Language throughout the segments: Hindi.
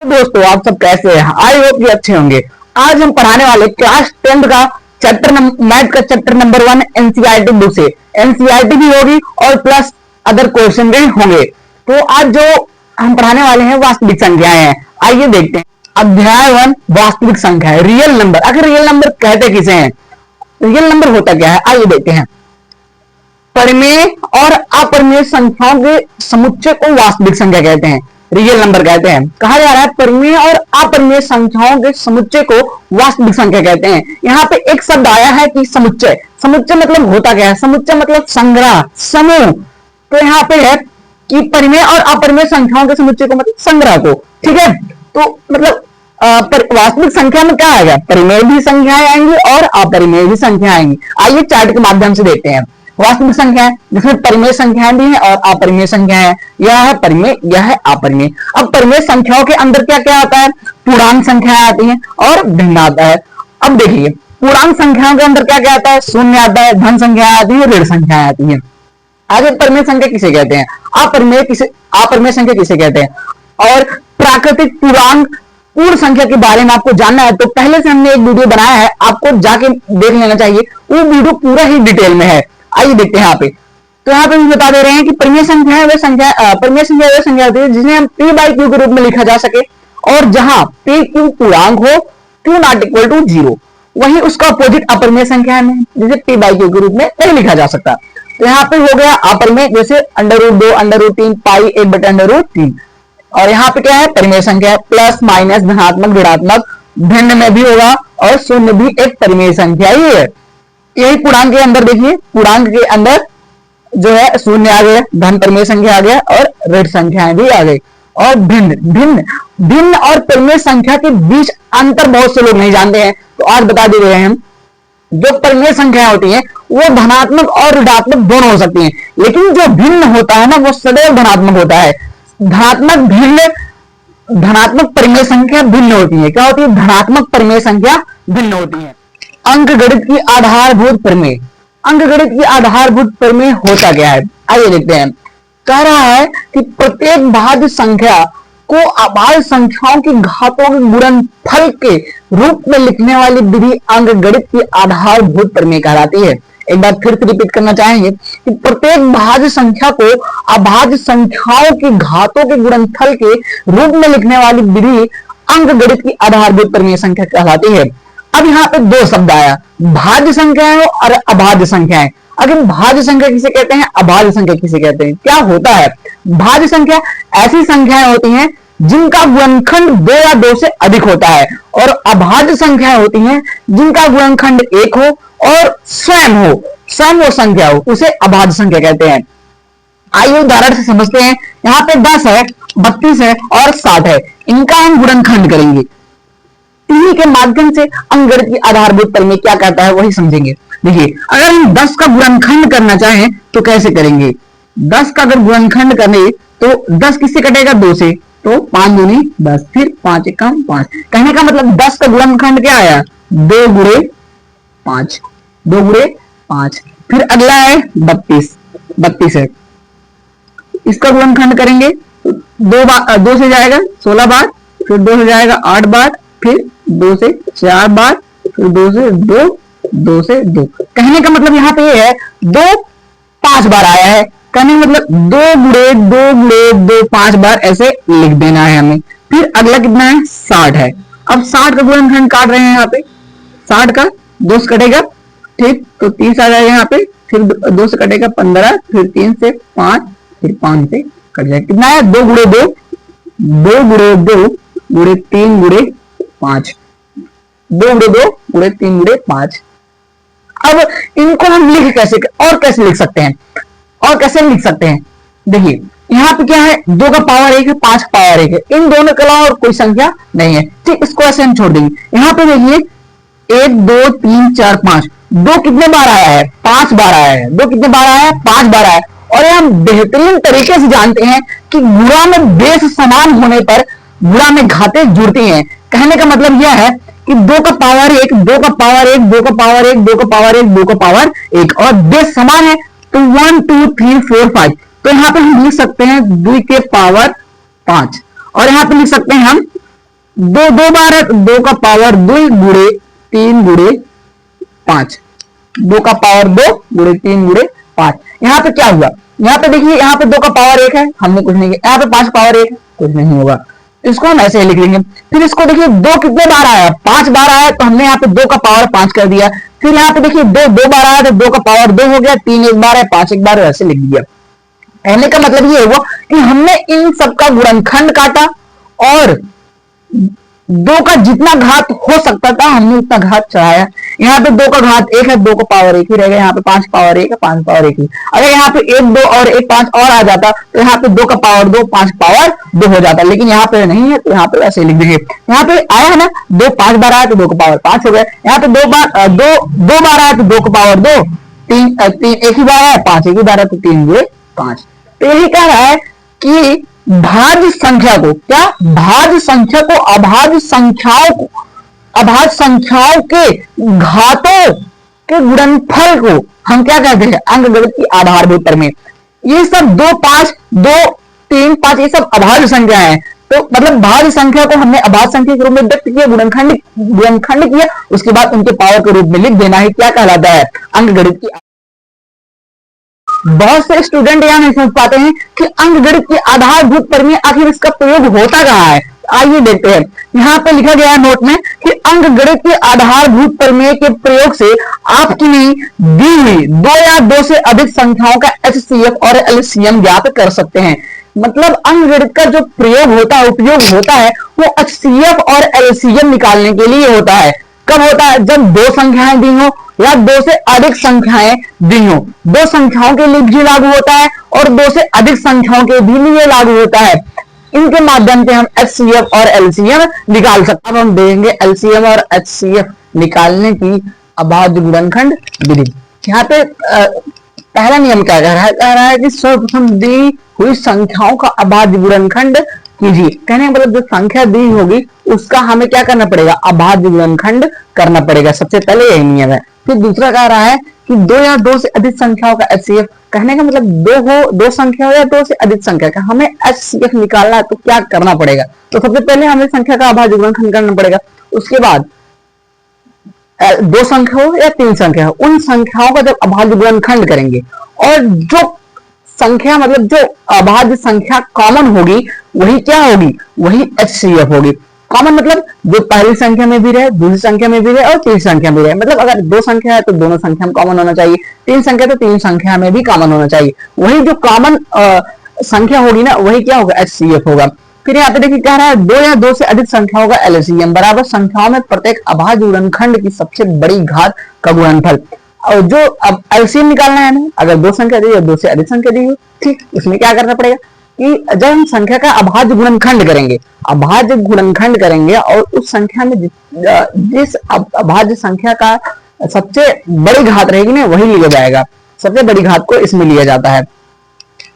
दोस्तों, आप सब कैसे हैं? आई होप कि अच्छे होंगे। आज हम पढ़ाने वाले क्लास 10th का मैथ का चैप्टर नंबर 1 एनसीईआरटी बुक से। एनसीईआरटी भी होगी और प्लस अदर क्वेश्चन भी होंगे। तो आज जो हम पढ़ाने वाले हैं वास्तविक संख्याएं हैं। आइए देखते हैं। अध्याय 1 वास्तविक संख्या है, रियल नंबर। आखिर रियल नंबर कहते किसे हैं? रियल नंबर होता क्या है? आइए देखते हैं। परिमेय और अपरिमेय संख्याओं के समुच्चय को वास्तविक संख्या कहते हैं, रियल नंबर कहते हैं। कहा जा रहा है परिमेय और अपरिमेय संख्याओं के समुच्चय को वास्तविक संख्या कहते हैं। यहाँ पे एक शब्द आया है कि समुच्चय। समुच्चय मतलब होता क्या है? समुच्चय मतलब संग्रह, समूह। तो यहाँ पे है कि परिमेय और अपरिमेय संख्याओं के समुच्चय को मतलब संग्रह को। ठीक है, तो मतलब वास्तविक संख्या में क्या आएगा? परिमेय भी संख्याएं आएंगी और अपरिमेय भी संख्या आएंगी। आइए चार्ट के माध्यम से देखते हैं। वास्तविक संख्या है जिसमें परिमेय संख्याएं भी हैं और अपरिमेय संख्या है। यह है परिमेय, यह है अपरिमेय। अब परिमेय संख्याओं के अंदर क्या क्या आता है? पूर्णांक संख्याएं आती हैं और भिन्न आता है। अब देखिए पूर्णांक संख्याओं के अंदर क्या क्या आता है? शून्य आता है, धन संख्या आती है, ऋण संख्याएं आती है। आगे परिमेय संख्या किसे कहते हैं? अपरिमेय संख्या किसे कहते हैं? और प्राकृतिक पूर्णांक पूर्ण संख्या के बारे में आपको जानना है तो पहले से हमने एक वीडियो बनाया है, आपको जाके देख लेना चाहिए। वो वीडियो पूरा ही डिटेल में है। आइए देखते हैं यहाँ पे। तो यहाँ पे भी बता दे रहे हैं कि परिमेय संख्या है वह संख्या होती है जिन्हें हम p बाई क्यू के रूप में लिखा जा सके और जहां p q पूर्णांक हो, q नॉट इक्वल टू 0। वही उसका अपोजिट अपरिमेय संख्या में जिसे p बाई क्यू के रूप में नहीं लिखा जा सकता। तो यहाँ पे हो गया अपरिमेय, जैसे √2, √3, पाई 1/√3। और यहाँ पे क्या है? परिमेय संख्या है, प्लस माइनस, धनात्मक, ऋणात्मक, भिन्न में भी होगा और शून्य भी एक परिमेय संख्या ही है। यही पूर्णांक के अंदर देखिए, पूर्णांक के अंदर जो है शून्य आ गया, धन परिमेय संख्या आ गया और ऋण संख्याएं भी आ गई। और भिन्न और परिमेय संख्या के बीच अंतर बहुत से लोग नहीं जानते हैं, तो आज बता दे रहे हैं हम। जो परिमेय संख्याएं होती हैं वो धनात्मक और ऋणात्मक दोनों हो सकती हैं, लेकिन जो भिन्न होता है ना वो सदैव धनात्मक होता है। धनात्मक परिमेय संख्या भिन्न होती है। क्या होती है? धनात्मक परिमेय संख्या भिन्न होती है। अंकगणित की आधारभूत परिमेय। अंकगणित की आधारभूत परिमेय होता क्या है? आइए देखते हैं। कह रहा है कि प्रत्येक भाज्य संख्या को अभाज्य संख्याओं की घातों के गुणनफल के रूप में लिखने वाली विधि अंकगणित की आधारभूत परिमेय कहलाती है। एक बार फिर से रिपीट करना चाहेंगे कि प्रत्येक भाज्य संख्या को अभाज्य संख्याओं की घातों के गुणनफल के रूप में लिखने वाली विधि अंकगणित की आधारभूत परिमेय संख्या कहलाती है। अब यहाँ पे दो शब्द आया, भाज्य संख्याएं और अभाज्य संख्याएं। अगर भाज्य संख्या किसे कहते हैं, अभाज्य संख्या किसे कहते हैं? क्या होता है? भाज्य संख्या ऐसी संख्याएं होती हैं जिनका गुणनखंड 2 या 2 से अधिक होता है, और अभाज्य संख्याएं होती हैं जिनका गुणनखंड 1 हो और स्वयं वो संख्या हो, उसे अभाज्य संख्या कहते हैं। आइए उदाहरण से समझते हैं। यहाँ पे 10 है, 32 है और 60 है। इनका हम गुणनखंड करेंगे। इन्हीं के माध्यम से अंकगणित की आधारभूत परिमेय क्या कहता है वही समझेंगे। देखिए, अगर हम 10 का गुणनखंड करना चाहें तो कैसे करेंगे? 10 का अगर गुणनखंड करें तो 10 किससे कटेगा? 2 से, तो 5 दूनी 10, फिर 5 एकम 5। कहने का मतलब 10 का गुणनखंड क्या आया? 2 गुणे 5, 2 गुणे 5। फिर अगला है 32 है। इसका गुणनखंड करेंगे तो 2 से जाएगा 16 बार, फिर 2 से जाएगा 8 बार, फिर 2 से 4 बार, फिर 2 से 2 से 2। कहने का मतलब यहाँ पे ये है 2 5 बार आया है। कहने का मतलब 2 गुणे 2 5 बार ऐसे लिख देना है हमें। फिर अगला कितना है? 60 है। अब 60 का गुणनखंड काट रहे हैं यहाँ पे। 60 का 2 से कटेगा, ठीक, तो 30 आ जाएगा यहाँ पे। फिर 2 से कटेगा 15, फिर 3 से 5, फिर 5 से कट जाएगा। कितना है? 2 गुणे 2 गुणे 3 गुणे 5, 2 गुणे 2 गुणे 3 गुणे 5। अब इनको हम कैसे लिख सकते हैं? देखिए यहाँ पे क्या है? 2 का पावर 1 है, 5 का पावर 1 है। इन दोनों के अलावा और कोई संख्या नहीं है, ठीक। इसको ऐसे हम छोड़ देंगे। यहाँ पे देखिए 1 2 3 4 5, 2 कितने बार आया है? 5 बार आया है। 2 कितने बार आया है? 5 बार आया है। और हम बेहतरीन तरीके से जानते हैं कि गुणा में बेस समान होने पर गुणा में घातें जुड़ती हैं। कहने का मतलब यह है कि 2 का पावर 1, 2 का पावर 1, 2 का पावर 1, 2 का पावर 1, 2 का पावर 1 और बेस समान है तो 1 2 3 4 5। तो यहाँ पे हम लिख सकते हैं 2 के पावर 5 और यहाँ पे लिख सकते हैं हम दो दो बार है तो 2 का पावर 2 गुड़े 3 गुड़े 5, 2 का पावर 2 गुड़े 3 गुड़े 5। यहाँ पे क्या हुआ, यहाँ पे देखिए, यहाँ पे 2 का पावर 1 है, हमने कुछ नहीं किया। यहाँ पे 5 पावर 1 है, कुछ नहीं होगा, इसको हम ऐसे ही लिख लेंगे। फिर इसको देखिए 2 कितने बार आया, 5 बार आया, तो हमने यहाँ पे 2 का पावर 5 कर दिया। फिर यहाँ पे देखिए 2 बार आया तो 2 का पावर 2 हो गया, 3 एक बार है, 5 एक बार है, ऐसे लिख दिया। कहने का मतलब ये हुआ कि हमने इन सबका गुणनखंड काटा और 2 का जितना घात हो सकता था हमने उतना घात चढ़ाया। यहाँ पे 2 का घात 1 है, 2 का पावर 1 ही रहेगा। यहाँ पे 5 पावर 1 है, 5 पावर 1 ही। अगर यहाँ पे 1 2 और 1 5 और आ जाता तो यहाँ पे 2 का पावर 2 5 पावर 2 हो जाता, लेकिन यहाँ पे नहीं है तो यहाँ पे ऐसे लिख देंगे। यहाँ पे आया है ना, 2 5 बार आया तो 2 का पावर 5 हो गया। यहाँ पे 2 बार आया तो 2 का पावर 2, 3 एक ही बार है, 5 एक ही बार है, तो 3 गुणे 5। तो यही कह रहा है कि भाज्य संख्या को, क्या भाज्य संख्या को अभाज्य संख्याओं के घातों के गुणनफल को हम क्या कहते हैं, अंकगणित की आधारभूत प्रमेय। ये सब 2 5 2 3 5 ये सब अभाज्य संख्या है, तो मतलब भाज्य संख्या को हमने अभाज्य संख्या के रूप में व्यक्त किया, गुणनखंड किया, उसके बाद उनके पावर के रूप में लिख देना है, क्या कहलाता है, अंकगणित की। बहुत से स्टूडेंट यहां नहीं समझ पाते हैं कि अंकगणित के आधारभूत प्रमेय आखिर इसका प्रयोग होता कहां है। आइए देखते हैं, यहाँ पे लिखा गया है नोट में कि अंकगणित के आधारभूत प्रमेय के प्रयोग से आपकी दी हुई 2 या 2 से अधिक संख्याओं का HCF और LCM ज्ञात कर सकते हैं। मतलब अंकगणित का जो प्रयोग होता है, उपयोग होता है, वो HCF और LCM निकालने के लिए होता है। कब होता है, जब 2 संख्याएं दी हो या 2 से अधिक संख्याएं दी हो। 2 संख्याओं के लिए भी लागू होता है और 2 से अधिक संख्याओं के भी लिए लागू होता है। इनके माध्यम से हम HCF और LCM निकाल सकते हैं। अब हम देखेंगे LCM और HCF निकालने की अभाज्य गुणनखंड विधि। यहाँ पे पहला नियम क्या कह रहा है कि सर्वप्रथम दी हुई संख्याओं का अभाज्य गुणनखंड कीजिए। कहने का मतलब जो संख्या दी होगी उसका हमें क्या करना पड़ेगा, अभाज्य गुणनखंड करना पड़ेगा। सबसे पहले यही नियम है। फिर दूसरा कह रहा है कि 2 या 2 से अधिक संख्याओं का HCF। कहने का मतलब 2 संख्या हो या 2 से अधिक संख्या का, हमें HCF निकालना है तो क्या करना पड़ेगा, तो सबसे पहले हमें संख्या का अभाज्य गुणनखंड करना पड़ेगा। उसके बाद 2 संख्या हो या 3 संख्या हो, उन संख्याओं का जब अभाज्य गुणनखंड करेंगे और जो संख्या मतलब जो अभाज्य संख्या कॉमन होगी वही क्या होगी, वही HCF होगी। कॉमन मतलब जो पहली संख्या में भी रहे, दूसरी संख्या में भी रहे और तीसरी संख्या में भी रहे। मतलब अगर 2 संख्या है तो दोनों संख्या में कॉमन होना चाहिए, 3 संख्या तो 3 संख्या में भी कॉमन होना चाहिए। वही जो कॉमन संख्या होगी ना वही क्या होगा, HCF होगा। फिर यहाँ पे देखिए कह रहा है 2 या 2 से अधिक संख्याओं का LCM बराबर संख्याओं में प्रत्येक अभाज्य गुणनखंड की सबसे बड़ी घात का गुणनफल। और जो अब LCM निकालना है ना, अगर 2 संख्या दी है 2 से अधिक संख्या दी हो, ठीक, इसमें क्या करना पड़ेगा कि जब हम संख्या का अभाज्य गुणनखंड करेंगे, अभाज्य गुणनखंड करेंगे और उस संख्या में जिस अभाज्य संख्या का सबसे बड़ी घात रहेगी ना वही लिया जाएगा। सबसे बड़ी घात को इसमें लिया जाता है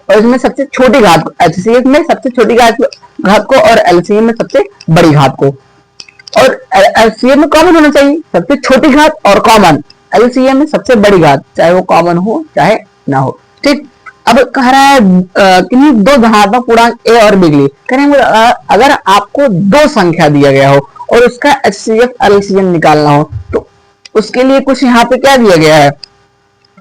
और इसमें सबसे छोटी घात को, HCF में सबसे छोटी घात को और LCM में सबसे बड़ी घात को। और LCM में कॉमन होना चाहिए सबसे छोटी घात और कॉमन, LCM में सबसे बड़ी घात, चाहे वो कॉमन हो चाहे ना हो। ठीक, अब कह रहा है किन्हीं 2 धनात्मक पूर्णांक A और B के लिए। करेंगे अगर आपको 2 संख्या दिया गया हो और उसका HCF LCM निकालना हो तो उसके लिए कुछ यहाँ पे क्या दिया गया है,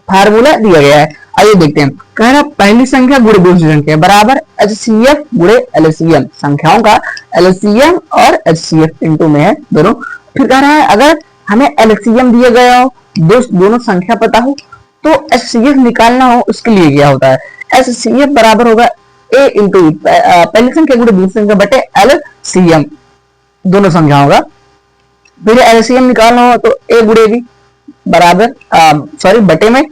फार्मूला दिया गया है। आइए देखते हैं। कह रहा पहली संख्या गुणे दूसरी संख्या बराबर HCF गुणे LCM, संख्याओं का LCM और HCF इनटू में है दोनों। फिर कह रहा है अगर हमें LCM दिया गया हो, दोनों संख्या पता हो, तो HCF निकालना हो उसके लिए क्या होता है, HCF बराबर होगा A इंटू पहली संख्या गुणे दूसरी संख्या बटे LCM, दोनों संख्याओं का। फिर LCM निकालना हो तो A गुणे B बराबर बटे में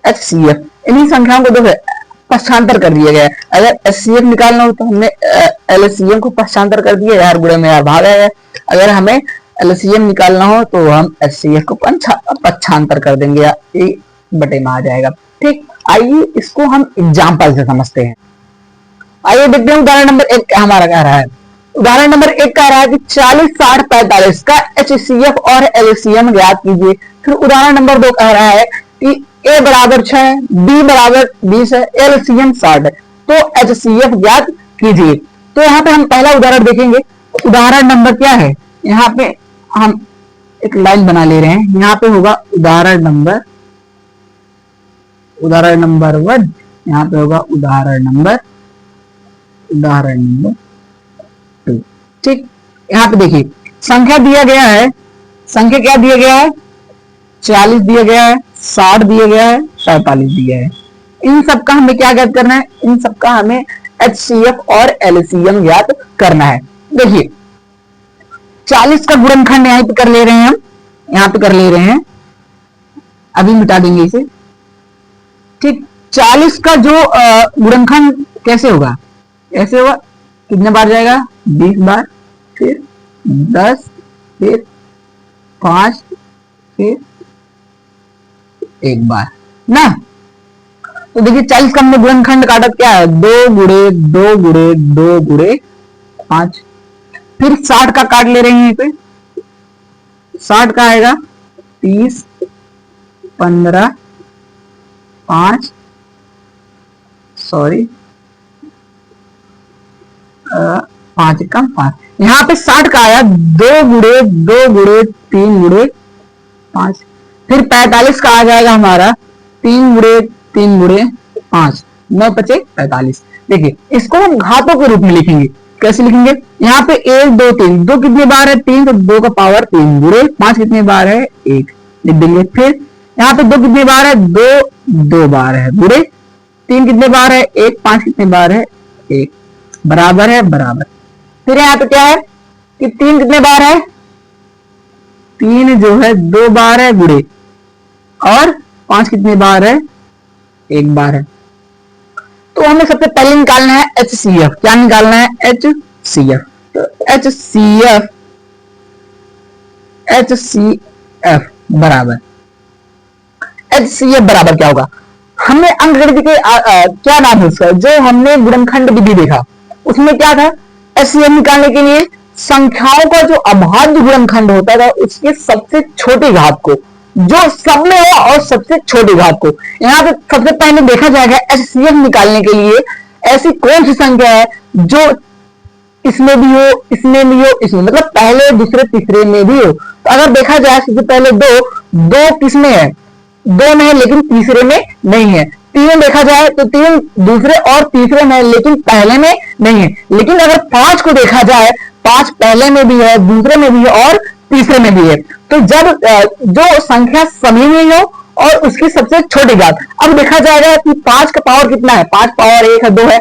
HCF। इन्हीं संख्याओं को देखो पक्षांतर कर दिया गया है। अगर HCF निकालना हो तो हमने LCM को पक्षांतर कर दिया, यार गुणे में यार भाग आया। अगर हमें LCM निकालना हो तो हम HCF को पक्षांतर कर देंगे, या A बटे में आ जाएगा। ठीक, आइए इसको हम एग्जाम्पल से समझते हैं। आइए देखते हैं उदाहरण नंबर 1 हमारा कह रहा है। उदाहरण नंबर 1 कह रहा है कि 40 60 45 का HCF और LCM ज्ञात कीजिए। फिर उदाहरण नंबर 2 कह रहा है कि A बराबर 6 है, B बराबर 20 है, LCM 60 है, तो HCF ज्ञात कीजिए। तो यहाँ पे हम पहला उदाहरण देखेंगे। उदाहरण नंबर क्या है, यहाँ पे हम एक लाइन बना ले रहे हैं, यहाँ पे होगा उदाहरण नंबर 1, यहाँ पे होगा उदाहरण नंबर 2। ठीक, यहाँ पे देखिए संख्या दिया गया है, संख्या क्या दिया गया है, 40 दिया गया है, 60 दिया गया है, 47 दिया है। इन सबका हमें क्या ज्ञात करना है, इन सबका हमें HCF और LCM ज्ञात करना है। देखिए 40 का गुणनखंड यहाँ पे कर ले रहे हैं, हम यहाँ पे कर ले रहे हैं, अभी मिटा देंगे इसे। ठीक, 40 का जो गुणनखंड कैसे होगा, ऐसे होगा, कितने बार जाएगा, 20 बार, फिर 10, फिर 5, फिर 1 बार ना। तो देखिए 40 का हमने गुणनखंड काटा क्या है, 2 गुणे 2 गुणे 2 गुणे 5। फिर 60 का काट ले रहे हैं, पे 60 का आएगा 30, 15, 5, सॉरी 5 कम 5, यहाँ पे 60 का आया 2 गुणे 2 गुणे 3 गुणे 5। फिर 45 का आ जाएगा हमारा 3 गुणे 3 गुणे 5, 9 बचे 45। देखिए इसको हम घातों के रूप में लिखेंगे, कैसे लिखेंगे, यहाँ पे 1 2 3, 2 कितने बार है 3, तो 2 का पावर 3 गुणे 5 कितने बार है 1 लिख देंगे। फिर यहाँ पे 2 कितने बार है 2 बार है, गुणे 3 कितने बार है 1, 5 कितने बार है 1, बराबर है बराबर। फिर यहाँ पे क्या है कि 3 कितने बार है, 3 जो है 2 बार है, गुणे और 5 कितने बार है 1 बार है। तो हमें सबसे पहले निकालना है HCF, क्या निकालना है HCF। तो HCF बराबर, HCF बराबर क्या होगा, हमने अंकगणित के क्या नाम है उसका, जो हमने गुणनखंड विधि देखा उसमें क्या था, HCF निकालने के लिए संख्याओं का जो अभाज्य गुणनखंड होता था उसके सबसे छोटी घात को, जो सब में हो और सबसे छोटी घात को, यहाँ पे सबसे पहले देखा जाएगा HCF निकालने के लिए ऐसी कौन सी संख्या है जो इसमें भी हो, इसमें भी हो, इसमें, मतलब पहले दूसरे तीसरे में भी हो। तो अगर देखा जाए सबसे पहले दो किसमें है, 2 में है लेकिन तीसरे में नहीं है। 3 देखा जाए तो 3 दूसरे और तीसरे में है लेकिन पहले में नहीं है। लेकिन अगर 5 को देखा जाए, 5 पहले में भी है, दूसरे में भी है और तीसरे में भी है। तो जब जो संख्या समी में हो और उसकी सबसे छोटी घात, अब देखा जाएगा कि 5 का पावर कितना है, 5 पावर 1 है, 2 है,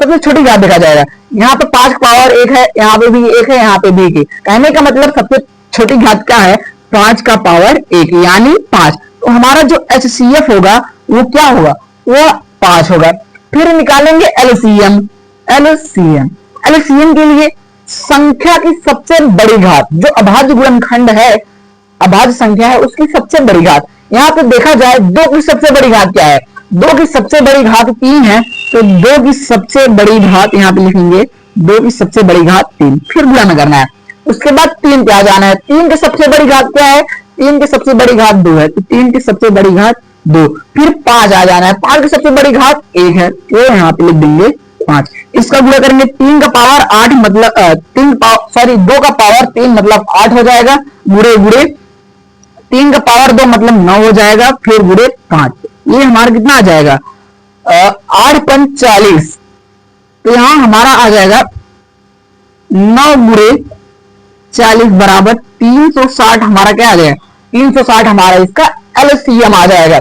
सबसे छोटी घात देखा जाएगा। यहाँ पे 5 का पावर 1 है, यहाँ पे भी 1 है, यहाँ पे भी 1 है। कहने का मतलब सबसे छोटी घात क्या है, 5 का पावर 1 यानी 5। तो हमारा जो HCF होगा वो क्या होगा, वो 5 होगा। फिर निकालेंगे LCM। LCM के लिए संख्या की सबसे बड़ी घात, जो अभाज्य गुणनखंड है, अभाज्य संख्या है, उसकी सबसे बड़ी घात। यहाँ पे देखा जाए 2 की सबसे बड़ी घात क्या है, 2 की सबसे बड़ी घात 3 है, तो 2 की सबसे बड़ी घात यहाँ पे लिखेंगे, 2 की सबसे बड़ी घात 3। फिर गुणा में करना है, उसके बाद 3 पे आ जाना है। 3 की सबसे बड़ी घात क्या है, 3 की सबसे बड़ी घात 2 है, तो 3 की सबसे बड़ी घात 2। फिर 5 आ जाना है, 5 की सबसे बड़ी घात 1 है, तो यहाँ पे लिख देंगे 5। इसका गुणा करेंगे, 3 का पावर 8 मतलब 2 का पावर 3 मतलब 8 हो जाएगा, गुणे गुणे 3 का पावर 2 मतलब 9 हो जाएगा, फिर गुणे 5, ये हमारा कितना आ जाएगा 8 पंच 40। तो यहाँ हमारा आ जाएगा 9 गुणे 40 बराबर 360। हमारा क्या आ जाएगा 360, हमारा इसका LCM आ जाएगा।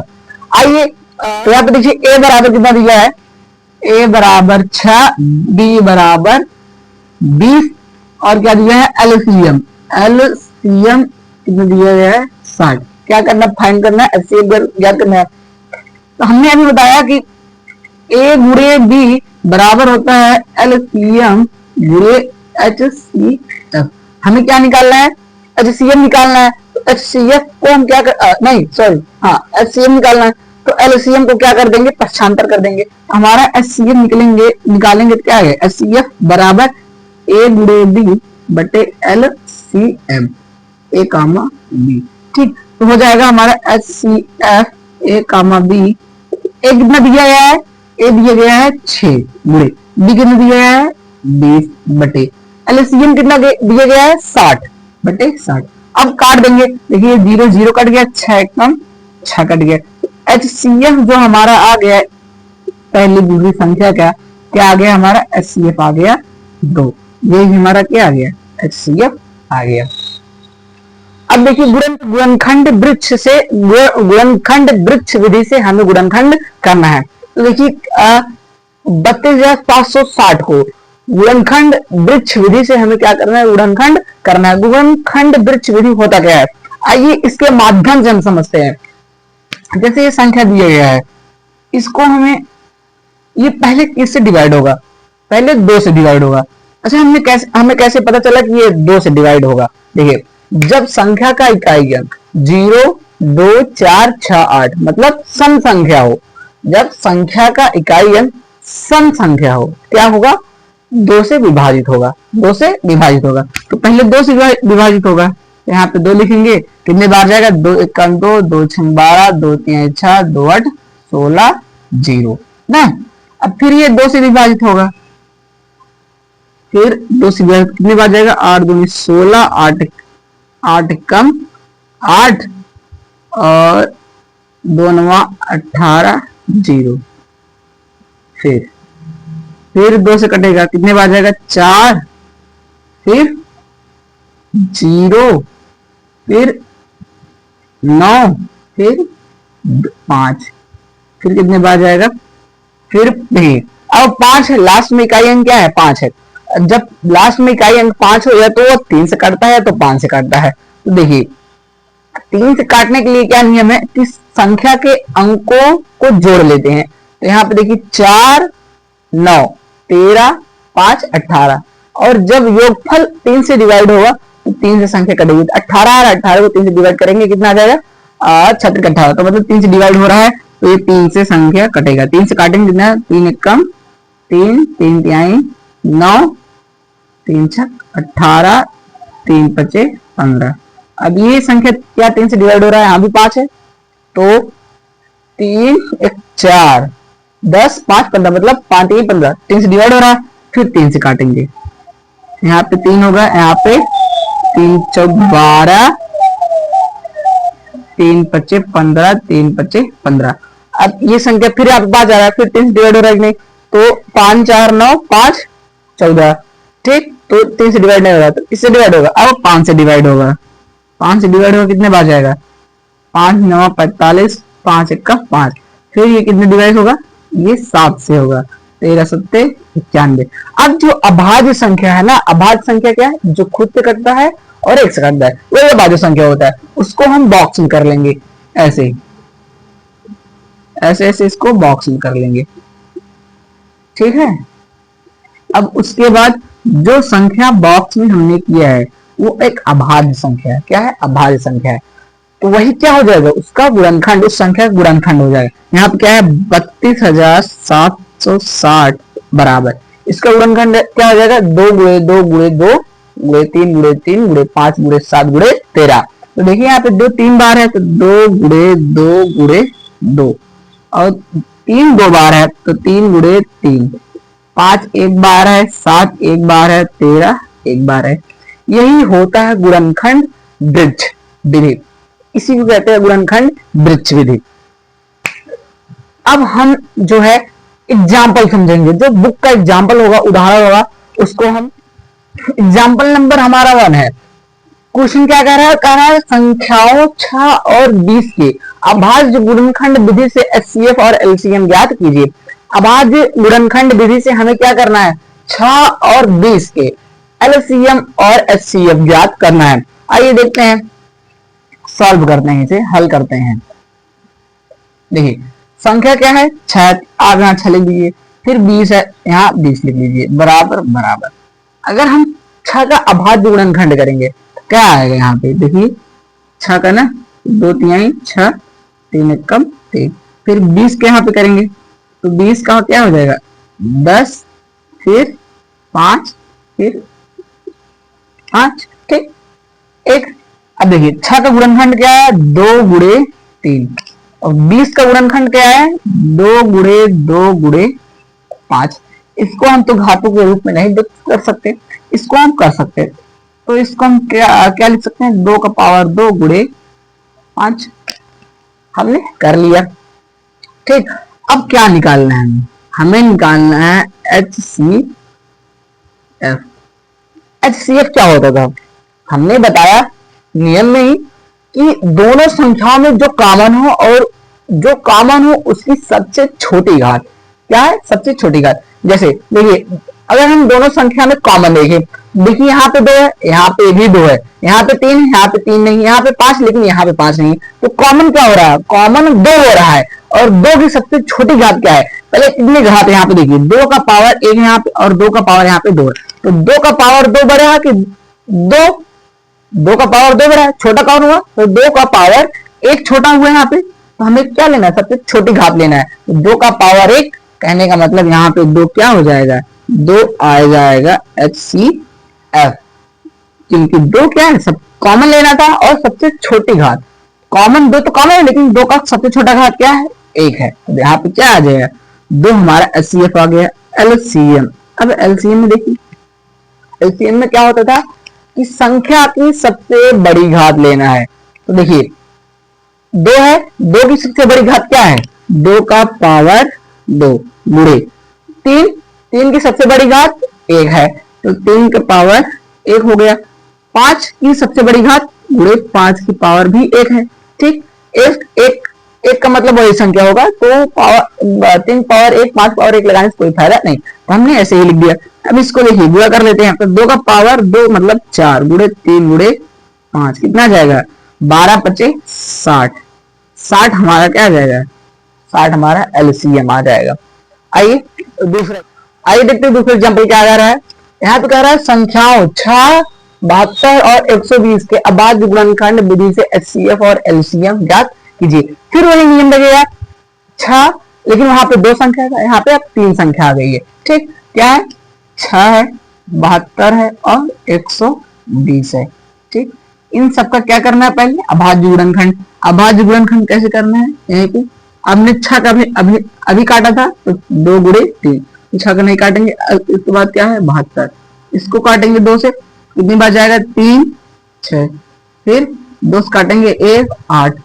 आइए तो यहाँ पे देखिए A बराबर कितना दिया है, A बराबर 6, B बराबर 20 और क्या दिया है LCM कितना दिया गया है 60। क्या करना, फाइंड करना है, HCF ज्ञात करना है। तो हमने अभी बताया कि A गुणे B बराबर होता है LCM गुणे HCF। हमें क्या निकालना है, HCF निकालना है। तो HCF को हम क्या HCF निकालना है, तो LCM को क्या कर देंगे, पक्षांतर कर देंगे। हमारा HCF निकालेंगे तो क्या है, HCF बराबर A गुणे B बटे LCM A कामा B। ठीक, तो हो जाएगा हमारा HCF A comma B। A कितना दिया गया है, A दिया गया है 6 गुणे B कितना दिया गया है 20 बटे एलसीएम कितना दिया गया है 60/60। अब काट देंगे, देखिए 0 0 कट गया, 6 कम 6 कट गया। एचसीएफ जो हमारा आ गया पहली दूसरी संख्या का क्या आ गया हमारा, एचसीएफ आ गया 2। ये हमारा क्या आ गया, एचसीएफ आ गया। अब देखिए गुणनखंड वृक्ष से गुणनखंड वृक्ष विधि से हमें गुणनखंड करना है। तो देखिए 32,560 को गुणनखंड वृक्ष विधि से हमें क्या करना है, गुणनखंड करना है। गुणनखंड वृक्ष विधि होता क्या है, आइए इसके माध्यम से हम समझते हैं। जैसे ये संख्या दिया गया है, इसको हमें, ये पहले किससे डिवाइड होगा, पहले 2 से डिवाइड होगा। अच्छा हमें कैसे पता चला कि ये 2 से डिवाइड होगा, देखिए जब संख्या का इकाई अंक 0 2 4 6 8 मतलब सम संख्या हो, जब संख्या का इकाई अंक सम संख्या हो क्या होगा, 2 से विभाजित होगा, 2 से विभाजित होगा। तो पहले 2 से विभाजित होगा, यहाँ पे 2 लिखेंगे, कितने बार जाएगा, 2 1 2 2 6 12 2 3 6 2 8 16 0 ना। अब फिर ये 2 से विभाजित होगा, फिर 2 से विभाजित कितने बार जाएगा, 8 2 16 8 कम 8 और 2 9 18 0। फिर 2 से कटेगा, कितने बार जाएगा, 4 फिर 0 फिर 9 फिर 5 फिर कितने बार जाएगा, फिर देखिए अब 5 है, लास्ट में इकाई अंक क्या है, 5 है। जब लास्ट में इकाई अंक 5 हो जाए तो वो 3 से काटता है तो 5 से काटता है। तो देखिए 3 से काटने के लिए क्या नियम है कि संख्या के अंकों को जोड़ लेते हैं। तो यहाँ पे देखिए 4 9 13 5 18 और जब योगफल 3 से डिवाइड होगा तो 3 से संख्या कटेगी। 18 और 18 को 3 से डिवाइड करेंगे, कितना आ जाएगा 36 18, तो मतलब 3 से डिवाइड हो रहा है तो ये 3 से संख्या कटेगा। 3 से काटेंगे कितना, 3 1 कम 3 3 3 9 3 6 18 3 5 15। अब ये संख्या क्या 3 से डिवाइड हो रहा है, यहाँ भी 5 है तो 3 1 4 10 5 15 मतलब 5 3 15, 3 से डिवाइड हो रहा है, फिर 3 से काटेंगे, यहाँ पे 3 होगा, यहाँ पे 3 4 12 3 5 15 3 5 15। अब ये संख्या फिर आपके पास आ रहा है, फिर 3 से डिवाइड हो रहा है नहीं, तो 5 4 9 5 14, ठीक, तो 3 से डिवाइड नहीं हो रहा तो इससे डिवाइड होगा। अब 5 से डिवाइड होगा, 5 से डिवाइड होगा कितने बार जाएगा, 5 9 45 5 1 5, फिर ये कितने डिवाइड होगा, ये 7 से होगा, 13 7 91। अब जो अभाज्य संख्या है ना, अभाज्य संख्या क्या है, जो खुद से कटता है और 1 से कटता है, वो अभाज्य संख्या होता है, उसको हम बॉक्सिंग कर लेंगे, ऐसे ऐसे ऐसे इसको बॉक्सिंग कर लेंगे, ठीक है। अब उसके बाद जो संख्या बॉक्स में हमने किया है वो एक अभाज्य संख्या है, क्या है, अभाज्य संख्या है, तो वही क्या हो जाएगा, उसका गुणनखंड, उस संख्या का गुणनखंड हो जाएगा। यहाँ पे क्या है 32,760 बराबर, इसका गुणनखंड क्या हो जाएगा, 2 गुणे 2 गुणे 2 गुणे 3 गुणे 3 गुणे 5 गुणे 7 गुणे 13। तो देखिए यहाँ पे 2 3 बार है तो 2 गुणे 2 गुणे 2 और 3 2 बार है तो 3 गुणे 3, 5 1 बार है, 7 1 बार है, 13 1 बार है। यही होता है गुणनखंड वृक्ष विधि, इसी को कहते हैं गुणनखंड वृक्ष विधि। अब हम जो है एग्जाम्पल समझेंगे, जो बुक का एग्जाम्पल होगा, उदाहरण होगा, उसको हम, एग्जाम्पल नंबर हमारा 1 है। क्वेश्चन क्या कह रहा है संख्याओं 6 और 20 के अभाज्य गुणनखंड विधि से एचसीएफ और एलसीएम ज्ञात कीजिए। अभाज्य गुणनखंड विधि से हमें क्या करना है, 6 और 20 के एलसीएम और एचसीएफ ज्ञात करना है। आइए देखते हैं, सॉल्व करते हैं, इसे हल करते हैं। देखिए संख्या क्या है 6, आप यहाँ 6 लिख लीजिए, फिर 20 है, यहाँ 20 लिख लीजिए, बराबर बराबर। अगर हम 6 का अभाज्य गुणनखंड करेंगे तो क्या आएगा, यहाँ पे देखिए 6 का ना 2 3 6 3 1 कम 3, फिर 20 के यहाँ पे करेंगे तो 20 का क्या हो जाएगा 10 फिर 5 फिर 5, ठीक, 1। अब देखिए 6 का गुणनखंड क्या है 2 गुणे 3 और 20 का गुणनखंड क्या है 2 गुणे 2 गुणे 5। इसको हम तो घातों के रूप में नहीं व्यक्त कर सकते, इसको हम कर सकते हैं। तो इसको हम क्या लिख सकते हैं, 2 का पावर 2 गुणे 5। हमने कर लिया। ठीक, अब क्या निकालना है, हमें निकालना है HCF। HCF क्या होता था, हमने बताया नियम में ही कि दोनों संख्याओं में जो कॉमन हो और जो कॉमन हो उसकी सबसे छोटी घात। क्या है, सबसे छोटी घात। जैसे देखिए, अगर हम दोनों संख्या में कॉमन देखें, देखिए यहाँ पे 2 है, यहाँ पे भी 2 है, यहाँ पे 3 है, यहाँ पे 3 नहीं, यहाँ पे 5 लेकिन यहाँ पे 5 नहीं है। तो कॉमन क्या हो रहा है, कॉमन 2 हो रहा है। और 2 की सबसे छोटी घात क्या है, पहले कितनी घात है यहाँ पे देखिए, 2 का पावर 1 यहाँ पे और 2 का पावर यहाँ पे 2 है। तो 2 का पावर 2 बढ़ेगा कि 2 का पावर 2 बढ़ा है, छोटा कौन हुआ, तो 2 का पावर 1 छोटा हुआ यहाँ पे। तो हमें क्या लेना है, सबसे छोटी घात लेना है। तो 2 का पावर 1 कहने का मतलब यहाँ पे 2 क्या हो जाएगा, 2 आ जाएगा HCF। क्योंकि 2 क्या है, सब कॉमन लेना था और सबसे छोटी घात। कॉमन 2 तो कॉमन है, लेकिन 2 का सबसे छोटा घात क्या है, 1 है। तो यहाँ पे क्या आ जाएगा, 2 हमारा HCF आ गया। LCM, अब LCM में देखिए, LCM में क्या होता था कि संख्या की सबसे बड़ी घात लेना है। तो देखिए 2 है, 2 की सबसे बड़ी घात क्या है, 2 का पावर 2 गुणे 3, 3 की सबसे बड़ी घात 1 है, तो 3 का पावर 1 हो गया। 5 की सबसे बड़ी घात गुणे 5 की पावर भी 1 है। ठीक, एक का मतलब वही संख्या होगा, तो पावर 3 पावर 1 5 पावर 1 लगाने से कोई फायदा नहीं, तो हमने ऐसे ही लिख दिया। अब इसको देखिए गुणा कर लेते हैं। तो 2 का पावर 2 मतलब 4 गुणे 3 गुणे 5 कितना जाएगा, 12 पचे 60। 60 हमारा क्या आ जाएगा, 60 हमारा LCM आ जाएगा। आइए आइए देखते हैं दूसरे एग्जाम्पल क्या आ रहा है। यहाँ पे कह रहा है संख्याओं 6, 72 और 120 के अभाज्य गुणनखंड विधि से HCF और LCM ज्ञात कीजिए। फिर वही नियम लगेगा, 6 लेकिन वहां पे 2 संख्या था, यहाँ पे अब 3 संख्या आ गई है। ठीक, क्या है, 6 है, 72 है और 120 है। ठीक, इन सबका क्या करना है, पहले अभाज्य गुणनखंड। अभाज्य गुणनखंड कैसे करना है, यहीं पे हमने 6 का अभी काटा था, तो 2 गुणे 3, 6 का नहीं काटेंगे। इसके बाद क्या है, 72, इसको काटेंगे 2 से, कितनी बार जाएगा, 3 6, फिर 2 से काटेंगे 1 8,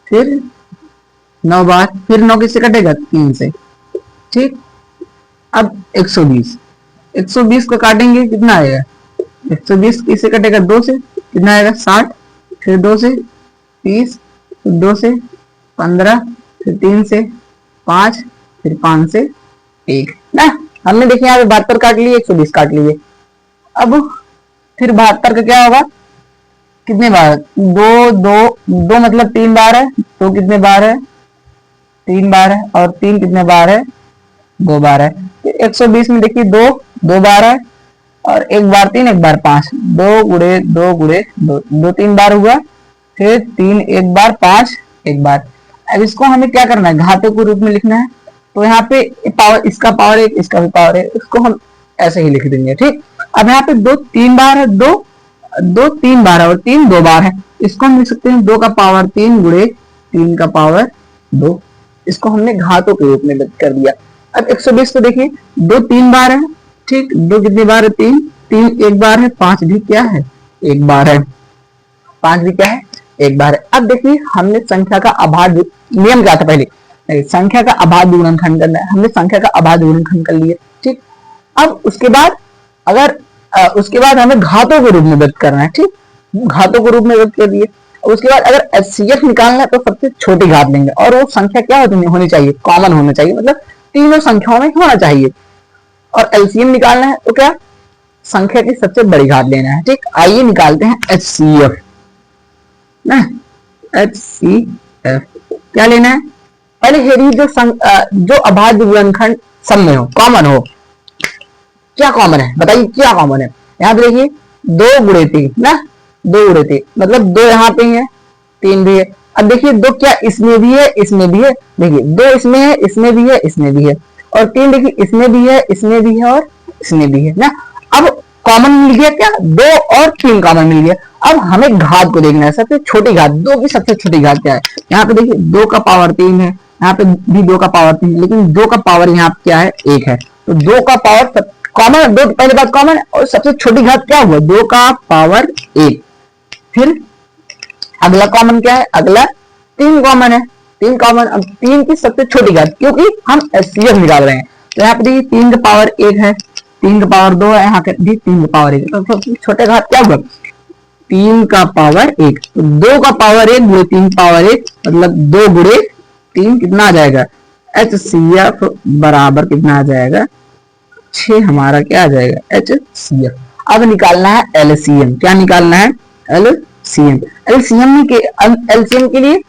फिर 9 बार, फिर 9 किससे कटेगा, 3 से। ठीक, अब 120 को काटेंगे, कितना आएगा, 120 किससे कटेगा, 2 से, कितना आएगा, 60, फिर 2 से 30, फिर 2 से 15, फिर 3 से 5, फिर 5 से 1 ना। हमने देखिए यहाँ पे 72 काट लिए, 120 काट लिए। अब फिर 72 का क्या होगा, कितने बार, 2 2 2 मतलब 3 बार है, तो कितने बार है, 3 बार है, और 3 कितने बार है, 2 बार है। तो 120 में देखिए 2 2 बार है, और 1 बार 3 1 बार 5, 2 गुणे 2 गुणे 2, 2 3 बार हुआ, फिर 3 1 बार 5 1 बार। अब इसको हमें क्या करना है, घातों के रूप में लिखना है। तो यहाँ पे पावर, इसका पावर 1 इसका भी पावर 1, इसको हम ऐसे ही लिख देंगे। ठीक, अब यहाँ पे 2 3 बार है, 2 2 3 बार है और 3 2 बार है, इसको हम लिख सकते हैं 2 का पावर 3 गुणे 3 का पावर 2। इसको हमने घातों के रूप में व्यक्त कर दिया। अब 120 को देखिए, 2 3 बार है, ठीक, 2 कितनी बार है, 3 3 1 बार है, 5 भी क्या है, 1 बार है, 5 भी क्या है, 1 बार है। अब देखिए हमने संख्या का अभाज्य, नियम क्या था पहले, संख्या का अभाज्य गुणनखंड करना है, हमने संख्या का अभाज्य गुणनखंड कर लिया। ठीक, अब उसके बाद अगर उसके बाद हमें घातों के रूप में व्यक्त करना है। ठीक, घातों के रूप में व्यक्त कर दिए। उसके बाद अगर HCF निकालना है तो सबसे छोटी घात लेंगे, और वो संख्या क्या होनी चाहिए, कॉमन होना चाहिए, मतलब तीनों संख्याओं में होना चाहिए। और LCM निकालना है तो क्या, संख्या की सबसे बड़ी घात लेना है। ठीक, आइए निकालते हैं HCF ना। HCF क्या लेना है, पहले हेरी जो अभाज्य गुणनखंड सब में हो, कॉमन हो। क्या कॉमन है बताइए, क्या कॉमन है, यहाँ पे देखिए 2 गुणे 3 ना, 2 गुणे 3 मतलब 2 यहाँ पे है, 3 भी है। अब देखिए 2 क्या इसमें भी है, इसमें भी है, देखिए 2 इसमें है, इसमें भी है, इसमें भी है, और 3 देखिए इसमें भी है, इसमें भी है और इसमें भी है ना। अब कॉमन मिल गया क्या, 2 और 3 कॉमन मिल गया। अब हमें घात को देखना है, सबसे छोटी घात, 2 की सबसे छोटी घात क्या है। यहाँ पे देखिए 2 का पावर 3 है, यहाँ पे भी 2 का पावर 3 है, लेकिन 2 का पावर यहाँ पे क्या है, 1 है। तो 2 का पावर कॉमन, दो पहले बात कॉमन, और सबसे छोटी घात क्या हुआ, 2 का पावर 1। फिर अगला कॉमन क्या है, अगला 3 कॉमन है, 3 कॉमन। अब 3 की सबसे छोटी घात, क्योंकि हम एचसीएफ निकाल रहे हैं, तो यहाँ पे देखिए 3 का पावर 1 है, 3 का पावर 2 है, यहाँ पे भी 3 का पावर 1, तो सबसे छोटे घात क्या हुआ, 3 का पावर 1। तो 2 का पावर 1 गुणे 3 पावर 1, मतलब 2 गुणे 3 कितना आ जाएगा, एचसीएफ बराबर कितना आ जाएगा, 6 हमारा क्या आ जाएगा, एचसीएफ। अब निकालना है एलसीएम। क्या निकालना है, एलसीएम। एलसीएम के लिए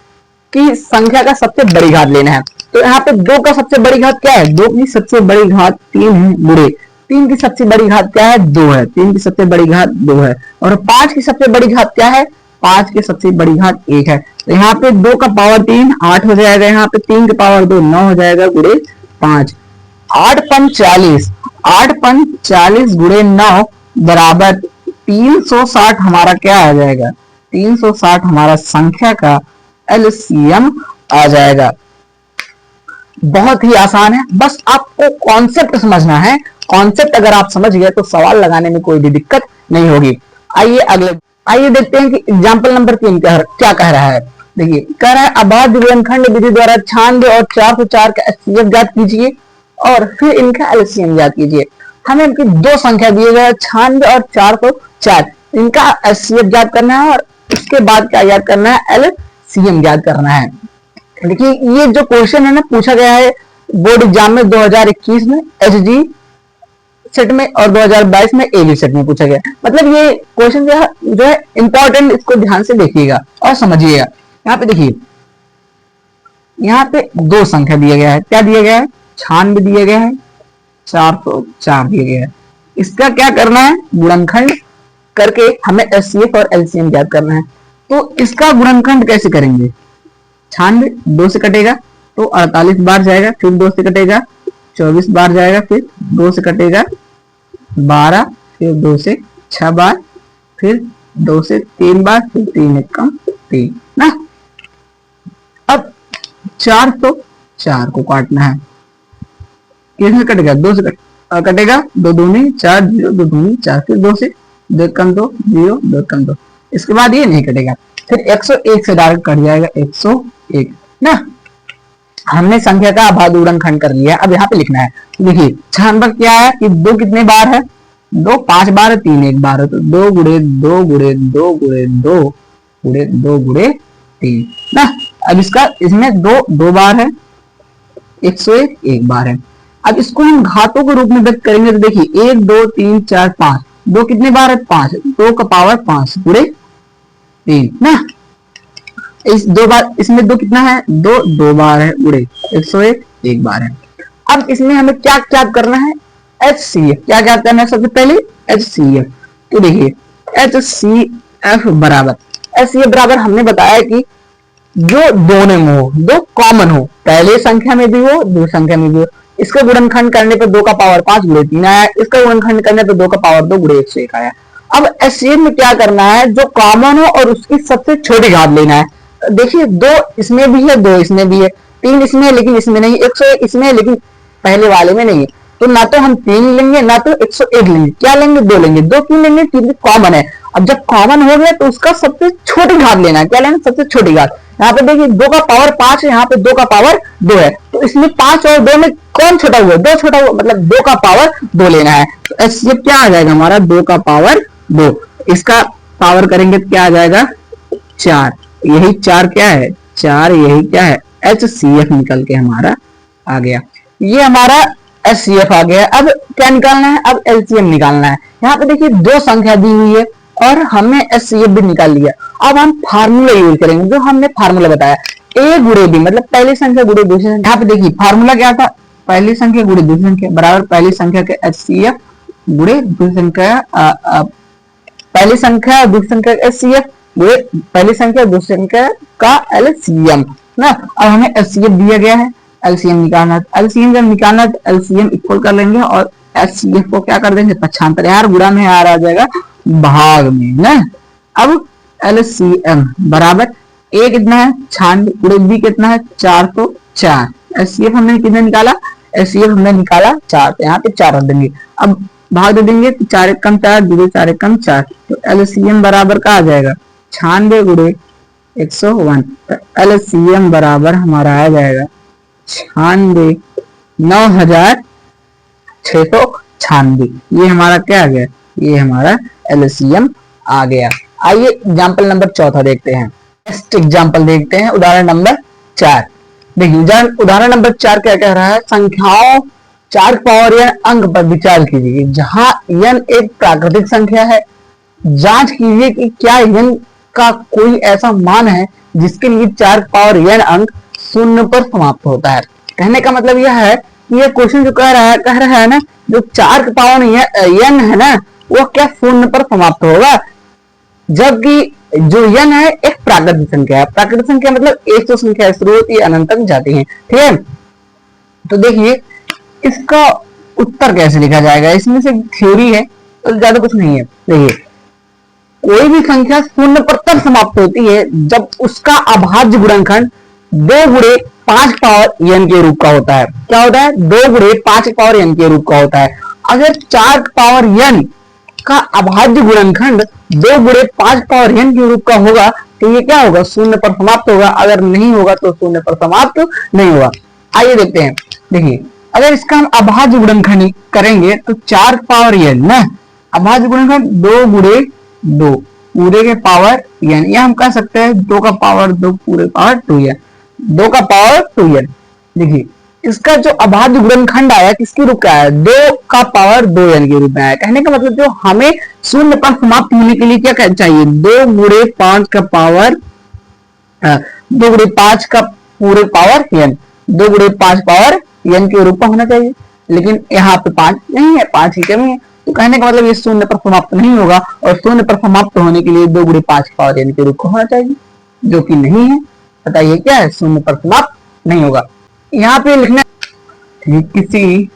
की संख्या का सबसे बड़ी घात लेना है। तो यहाँ पे 2 का सबसे बड़ी घात क्या है, 2 की सबसे बड़ी घात 3 है, गुणे 3 की सबसे बड़ी घात क्या है, 2 है, 3 की सबसे बड़ी घात 2 है, और 5 की सबसे बड़ी घात क्या है, 5 की सबसे बड़ी घात 1 है। तो यहाँ पे 2 का पावर 3 8 हो जाएगा, यहाँ पे 3 का पावर 2 9 हो जाएगा, गुणे 5, 8 पंच 40, 8 पंच 40 गुणे 9 बराबर 360 हमारा क्या आ जाएगा, 360 हमारा संख्या का एलसीएम आ जाएगा। बहुत ही आसान है, बस आपको कॉन्सेप्ट समझना है। कॉन्सेप्ट अगर आप समझ गए तो सवाल लगाने में कोई भी दिक्कत नहीं होगी। आइए देखते हैं कि एग्जाम्पल नंबर 3 क्या कह रहा है। देखिए कह रहा है अभाज्य गुणनखंड विधि द्वारा 96 और 404 का एचसीएफ ज्ञात कीजिए और फिर इनका एलसीएम ज्ञात कीजिए। हमें इनकी दो संख्या दिए गए 96 और 404, इनका एचसीएफ ज्ञात करना है और उसके बाद क्या ज्ञात करना है, एलसीएम ज्ञात करना है। देखिए ये जो क्वेश्चन है ना पूछा गया है बोर्ड एग्जाम में 2021 में एचजी सेट में और 2022 में एवी सेट में पूछा गया। मतलब ये क्वेश्चन जो है इंपॉर्टेंट, इसको ध्यान से देखिएगा और समझिएगा। यहाँ पे देखिए, यहाँ पे दो संख्या दिया गया है, क्या दिया गया है, 96 दिया गया है, 404 दिया गया है। इसका क्या करना है, गुणनखंड करके हमें एचसीएफ और एलसीएम ज्ञात करना है। तो इसका गुणनखंड कैसे करेंगे, 96 2 से कटेगा तो 48 बार जाएगा, फिर 2 से कटेगा 24 बार जाएगा, फिर 2 से कटेगा 12, फिर 2 से 6 बार, फिर 2 से 3 बार, फिर 3 एक कम 3 ना। अब 4 तो 4 को काटना है, किसमें कटेगा, 2 से कटेगा, 2 दूनी 4 0, 2 दूनी 4, फिर 2 से 2 कम 2 0, 2 कम 2, इसके बाद ये नहीं कटेगा, फिर 101 से डायरेक्ट कट जाएगा 101 ना। हमने संख्या का अभाज्य गुणनखंड कर लिया। अब यहाँ पे लिखना है, देखिए 96 क्या है कि 2 कितने बार है, 2 5 बार है, 3 1 बार है, तो 2 गुणे 2 गुणे 2 गुणे 2 गुणे 2 गुणे 3 ना। अब इसका इसमें 2 बार है, 101 1 बार है। अब इसको हम घातों के रूप में व्यक्त करेंगे तो देखिए 1 2 3 4 5, 2 कितने बार है 5, 2 का पावर 5 गुणे 3 ना। इस 2 बार, इसमें 2 कितना है, 2 बार है, गुणे 101 1 बार है। अब इसमें हमें क्या क्या करना है, एचसीएफ क्या क्या करना है, सबसे पहले एचसीएफ। तो देखिए एचसीएफ बराबर, एचसीएफ बराबर हमने बताया कि जो दोनों में हो, दो कॉमन हो, पहले संख्या में भी हो दूसरी संख्या में भी हो। इसका गुणनखंड करने पर 2 का पावर 5 गुणे 3 आया, इसका गुणनखंड करने पर 2 का पावर 2 गुणे 101 आया। अब एचसीएफ में क्या करना है, जो कॉमन हो और उसकी सबसे छोटी घात लेना है। देखिए 2 इसमें भी है, 2 इसमें भी है, 3 इसमें है लेकिन इसमें नहीं, 101 इसमें है लेकिन पहले वाले में नहीं है। तो ना तो हम 3 लेंगे ना तो 101 लेंगे, क्या लेंगे, 2 लेंगे। 2 क्यों लेंगे, क्योंकि कॉमन है। अब जब कॉमन हो गया तो उसका सबसे छोटी घात लेना है, क्या लेना, सबसे छोटी घात। यहाँ पे देखिए 2 का पावर 5 है, यहाँ पे 2 का पावर 2 है, तो इसमें 5 और 2 में कौन छोटा हुआ, 2 छोटा हुआ, मतलब 2 का पावर 2 लेना है। तो ये क्या आ जाएगा हमारा, 2 का पावर 2, इसका पावर करेंगे तो क्या आ जाएगा 4, यही 4 क्या है 4, यही क्या है एचसीएफ निकल के हमारा आ गया। ये हमारा एचसीएफ आ गया। अब क्या निकालना है, अब एलसीएम निकालना है। यहाँ पे देखिए 2 संख्या दी हुई है और हमने एचसीएफ भी निकाल लिया। अब हम फार्मूला यूज करेंगे, जो हमने फार्मूला बताया, ए गुणे बी, मतलब पहली संख्या गुणे दूसरी संख्या। यहाँ पे देखिए फार्मूला क्या था, पहली संख्या गुणे दूसरी संख्या बराबर पहली संख्या के एचसीएफ गुणे दूसरी संख्या, पहली संख्या दूसरी संख्या एचसीएफ गुणे पहली संख्या दूसरी संख्या का एलसीएम ना। अब हमें एचसीएफ दिया गया है, एलसीएम निकालना है। एलसीएम जब निकालना है तो एलसीएम इक्वल कर लेंगे और एचसीएफ को क्या कर देंगे, पक्षांतर, यार गुणा में आ जाएगा भाग में ना। अब एलसीएम बराबर ए कितना है 96 गुणे बी कितना है 4, तो 4। एचसीएफ हमने कितना निकाला, एचसीएफ हमने निकाला 4, तो यहाँ पे 4 रख देंगे। अब भाग दे देंगे तो 4 एक कम 4, 2 4 एक कम 4, तो एलसीएम बराबर का आ जाएगा 96 गुणे 101। तो एलसीएम बराबर हमारा आ जाएगा 96, 9696। ये हमारा क्या आ गया, ये हमारा एलसीएम आ गया। आइए एग्जाम्पल नंबर चौथा देखते हैं। नेक्स्ट एग्जाम्पल देखते हैं, उदाहरण नंबर 4। देखिए उदाहरण नंबर 4 क्या कह रहा है, संख्याओं 4 पावर n अंक पर विचार कीजिए जहां n एक प्राकृतिक संख्या है। जांच कीजिए कि क्या n का कोई ऐसा मान है जिसके लिए 4 पावर n अंक शून्य पर समाप्त होता है। कहने का मतलब यह है कि ये क्वेश्चन जो कह रहा है ना, जो 4 पावर n है ना, वो क्या शून्य पर समाप्त होगा, जबकि जो n है एक प्राकृतिक संख्या है। प्राकृतिक संख्या मतलब एक तो संख्या शुरू होती है अनंत तक जाती है, ठीक है। तो देखिए इसका उत्तर कैसे लिखा जाएगा, इसमें से थ्योरी है तो ज्यादा कुछ नहीं है। देखिए कोई भी संख्या शून्य पर तब समाप्त होती है जब उसका अभाज्य गुणनखंड 2 गुणे 5 पावर n के रूप का होता है। क्या होता है, 2 गुणे 5 पावर n के रूप का होता है। अगर 4 पावर n का अभाज्य गुणनखंड 2 गुणे 5 पावर n के रूप का होगा तो ये क्या होगा, शून्य पर समाप्त होगा। अगर नहीं होगा तो शून्य पर समाप्त नहीं होगा। आइए देखते हैं। देखिए अगर इसका हम अभाज्य गुणनखंड करेंगे तो 4 पावर n ना, अभाज्य गुणनखंड 2 गुणे 2 पूरे के पावर n, या हम कह सकते हैं 2 का पावर 2 पूरे पावर 2n, 2 का पावर 2n। देखिए इसका जो अभाज्य गुणनखंड आया किसके रूप का आया, 2 का पावर 2n के रूप में आया। कहने का मतलब जो हमें शून्य पर समाप्त होने के लिए क्या चाहिए, 2 गुणे 5 का पावर 2 गुणे 5 का पूरे पावर n, 2 गुणे 5 पावर n के रूप का होना चाहिए। लेकिन यहाँ पे 5 नहीं है, 5 की कमी है। तो कहने का मतलब ये शून्य पर समाप्त नहीं होगा, और शून्य पर समाप्त होने के लिए 2 गुणे 5 पावर n के रूप का होना चाहिए, जो कि नहीं है। बताइए क्या है, शून्य पर समाप्त नहीं होगा। यहाँ पे लिखना किसी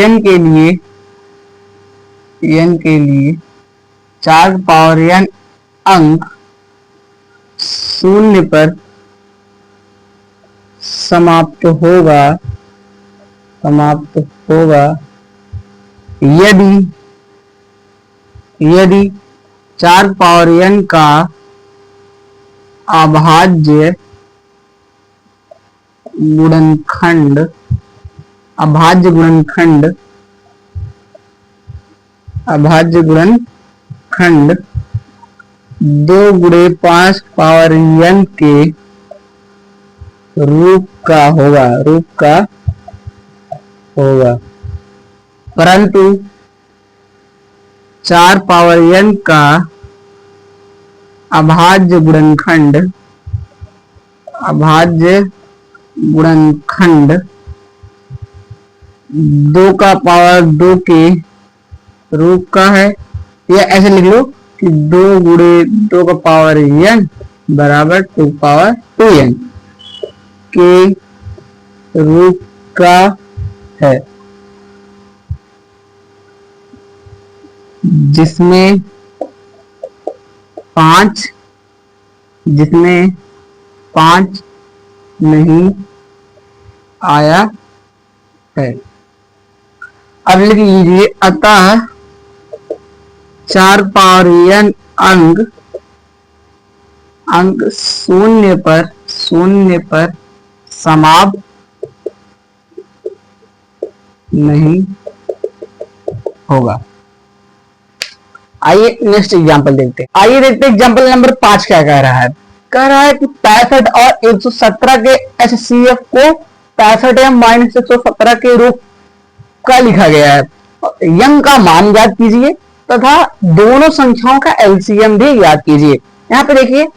n के लिए 4 पावर n अंक शून्य पर समाप्त होगा यदि 4 पावर n का अभाज्य गुणनखंड 2 गुणे 5 पावर n के रूप का होगा, परंतु 4 पावर n का अभाज्य गुणनखंड 2 का पावर 2 के रूप का है। या ऐसे लिख लो कि 2 गुणे 2 का पावर n बराबर 2 पावर 2n के रूप का है, जिसमें 5 नहीं आया है। अब लिख लीजिए, अतः 4 पावर n अंक शून्य पर समाप्त नहीं होगा। आइए नेक्स्ट एग्जांपल देखते हैं। एग्जांपल नंबर 5 क्या कह रहा है, कि 65 और 117 के HCF को 65 या -117 के रूप का लिखा गया है। यंग का मान ज्ञात कीजिए तथा दोनों संख्याओं का एलसीएम भी ज्ञात कीजिए। यहाँ पे देखिए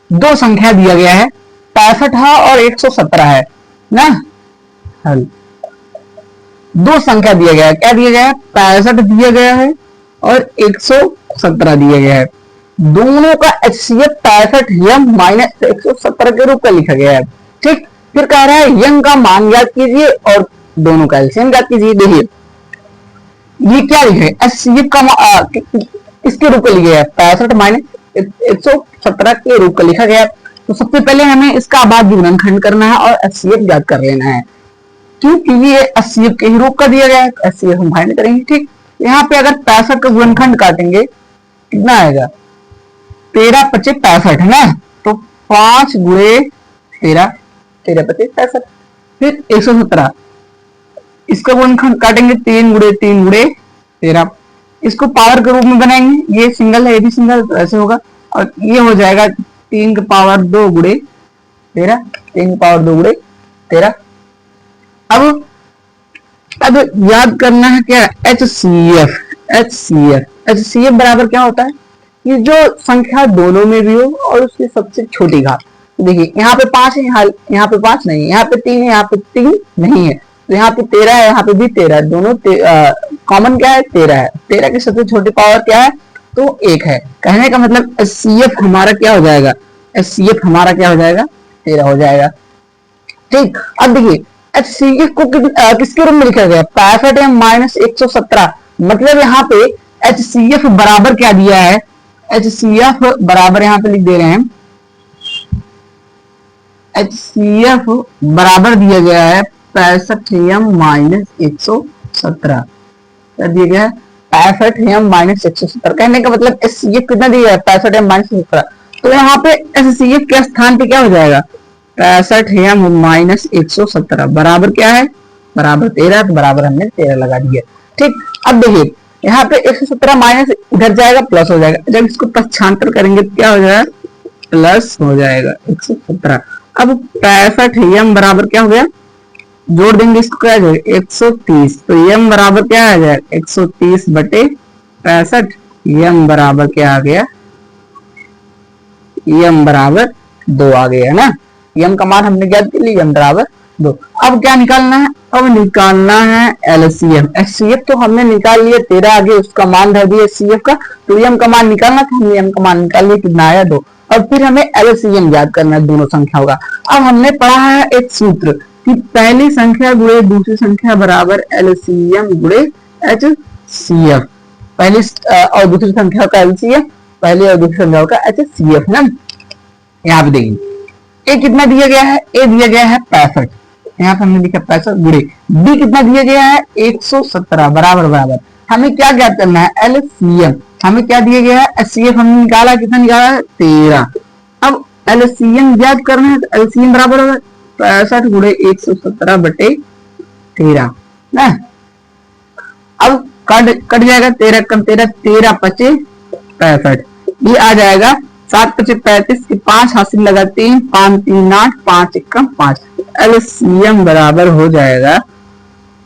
2 संख्या दिया गया है, 65 है और 117 है ना। हल 2 संख्या दिया गया है, क्या दिया गया है, 65 दिया गया है और 117 दिया गया है। दोनों का HCF 65 यंग -117 के रूप का लिखा गया है। ठीक, फिर कह रहा है यंग का मान ज्ञात कीजिए और दोनों का एलसीएम ज्ञात कीजिए। देखिए ये क्या लिखा है, HCF का इसके रूप का लिखा गया है, 65 -117 के रूप का लिखा गया है। तो सबसे पहले हमें इसका अभाज्य गुणनखंड करना है और HCF ज्ञात कर लेना है। क्योंकि ये HCF के ही रूप का दिया गया है, HCF हम फाइंड करेंगे। ठीक, यहाँ पे अगर 65 का गुणनखंड काटेंगे कितना आएगा, 13 पचे 65 है ना, तो 5 गुणे 13, 13 पचे 65, फिर 117, इसका गुणनखंड काटेंगे 3 गुणे 3 गुणे 13, इसको पावर के रूप में बनाएंगे, ये सिंगल है ये भी सिंगल, तो ऐसे होगा, और ये हो जाएगा 3 की पावर 2 गुणे 13, 3 की पावर 2 गुणे 13। अब याद करना है क्या, HCF बराबर क्या होता है, ये जो संख्या दोनों में भी हो और उसकी सबसे छोटी घात। देखिए यहाँ पे 5 है, यहाँ पे 5 नहीं है, यहाँ पे 3 है, यहाँ पे 3 नहीं है, तो यहाँ पे 13 है, यहाँ पे भी 13 है, दोनों कॉमन क्या है 13 है, 13 की सबसे छोटी पावर क्या है तो 1 है। कहने का मतलब HCF हमारा क्या हो जाएगा, HCF हमारा क्या हो जाएगा 13 हो जाएगा। ठीक, अब देखिए HCF को किसके रूप में लिखा गया, 65 या -117, मतलब यहाँ पे HCF बराबर क्या दिया है, HCF बराबर यहाँ पे लिख दे रहे हैं, HCF बराबर दिया गया है 65m - 117, क्या दिया गया है 65m - 117। कहने का मतलब HCF कितना दिया है 65m - 117, तो यहाँ पे HCF के स्थान पे क्या हो जाएगा 65m - 117 बराबर क्या है, बराबर 13, तो बराबर हमने 13 लगा दिया। ठीक, अब देखिए यहाँ पे 117 माइनस इधर जाएगा प्लस हो जाएगा, जब इसको पक्षांतर करेंगे तो क्या हो जाएगा प्लस हो जाएगा 117। अब 65m बराबर क्या हो गया, जोड़ देंगे इसको क्या जाएगा 130, तो m बराबर क्या आ जाएगा 130 बटे 65, m बराबर क्या आ गया, m बराबर 2 आ गया है ना, m का मान हमने ज्ञात कर लिया, m बराबर 2। अब क्या निकालना है, अब निकालना है LCM। HCF तो हमने निकाल लिया, 13 आगे उसका मान धर दिया HCF का, तो m का मान निकालना था, हमने m का मान निकाल लिया, कितना आया 2। और फिर हमें LCM याद करना है दोनों संख्याओं का। अब हमने पढ़ा है एक सूत्र कि पहली संख्या गुणे दूसरी संख्या बराबर LCM गुणे HCF, पहली और दूसरी संख्या का LCM, पहली और दूसरी संख्या का HCF ना। यहाँ पे देखिए ए कितना दिया गया है, ए दिया गया है 65, यहाँ पे हमने लिखा 65 गुणे बी कितना दिया गया है 117 बराबर बराबर हमें क्या ज्ञात करना है LCM, हमें क्या दिया गया है HCF हमने निकाला, कितना निकाला है 13। अब LCM ज्ञात करना है, तो LCM बराबर होगा 65 गुणे 117 बटे 13 ना। अब कट जाएगा 13 कम 13, 13 पचे 65, ये आ जाएगा 7 पचे 35 के 5 हासिल लगा 3, 5 3 8, 5 1 5, LCM बराबर हो जाएगा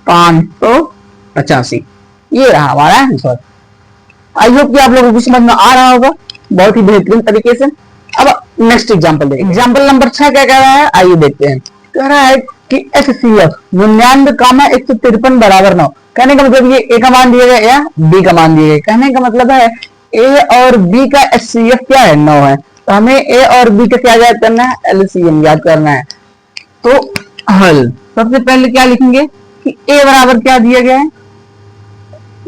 585। ये रहा हमारा आंसर। आई होप कि आप लोगों को समझ में आ रहा होगा बहुत ही बेहतरीन तरीके से। अब नेक्स्ट एग्जांपल देखिए, एग्जांपल नंबर 6 क्या कह रहा है, आइए देखते हैं। कह रहा है कि HCF 99 कामा 153 बराबर 9। कहने का मतलब ये ए का मान दिया गया या बी का मान दिया गया। कहने का मतलब है ए और बी का HCF क्या है 9 है, तो हमें ए और बी का क्या याद करना है LCM याद करना है। तो हल सबसे पहले क्या लिखेंगे कि ए बराबर क्या दिया गया है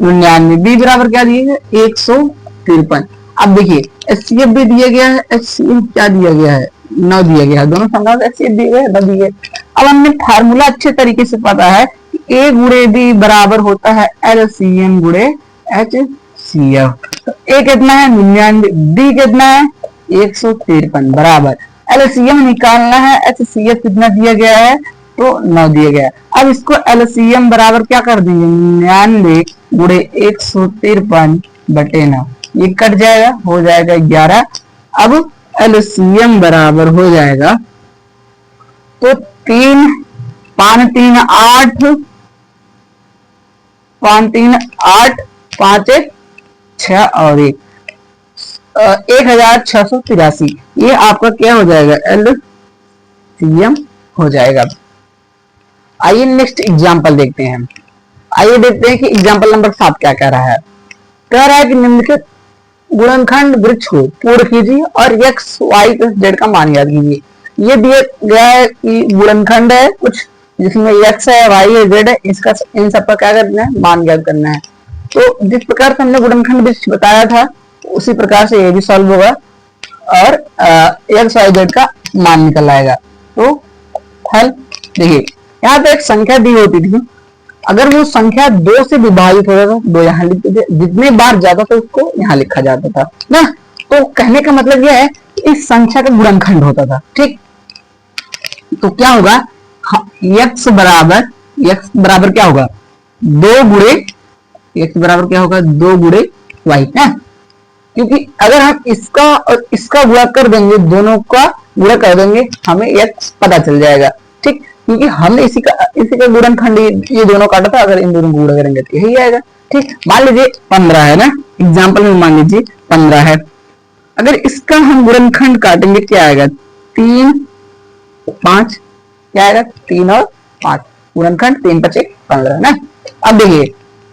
99, बी बराबर क्या दिया गया 153। अब देखिए HCF भी दिया गया है, HCF क्या दिया गया है 9 दिया गया है, दोनों संख्याओं का HCF दिया गया है 9 दिया गया। अब हमने फार्मूला अच्छे तरीके से पता है कि ए गुणे बी बराबर होता है LCM गुणे HCF। तो ए कितना है 99, बी कितना है 153 बराबर LCM निकालना है, HCF कितना दिया गया है तो 9 दिया गया है। अब इसको LCM बराबर क्या कर देंगे 99 गुणे 153 बटे 9, ये कट जाएगा हो जाएगा 11। अब LCM बराबर हो जाएगा तो 3 5 3 8 5 3 8 5 1 6 और 1 1683, ये आपका क्या हो जाएगा LCM हो जाएगा। आइए नेक्स्ट एग्जांपल देखते हैं। आइए देखते हैं कि एग्जांपल नंबर 7 क्या कह रहा है। कह रहा है कि निम्नलिखित गुणनखंड वृक्ष को पूर्ण कीजिए और x y z का मान याद कीजिए। ये दिया गया है कि गुणनखंड है कुछ जिसमें x है y है z है, इसका इन सब का क्या करना है मान याद करना है। तो जिस प्रकार से हमने गुणनखंड वृक्ष बताया था उसी प्रकार से ये भी सॉल्व होगा और x y z का मान निकल आएगा। तो हल देखिए यहाँ पे एक संख्या दी होती थी, अगर वो संख्या 2 से विभाजित होता था, 2 यहाँ लिखते थे, जितने बार जाता था उसको यहाँ लिखा जाता था ना। तो कहने का मतलब यह है इस संख्या का गुणनखंड होता था। ठीक, तो क्या होगा, x बराबर क्या होगा, 2 गुणे x बराबर क्या होगा, 2 गुणे y ना। क्योंकि अगर हम इसका और इसका गुणा कर देंगे, दोनों का गुणा कर देंगे, हमें x पता चल जाएगा। ठीक, क्योंकि हमने इसी का गुणनखंड ये दोनों काटा था, अगर इन दोनों को गुणा करेंगे तो यही आएगा। ठीक, मान लीजिए 15 है ना, एग्जाम्पल में मान लीजिए 15 है, अगर इसका हम गुणनखंड काटेंगे क्या आएगा, 3 5, क्या आएगा 3 और 5, गुणनखंड 3 5 15 ना। अब देखिए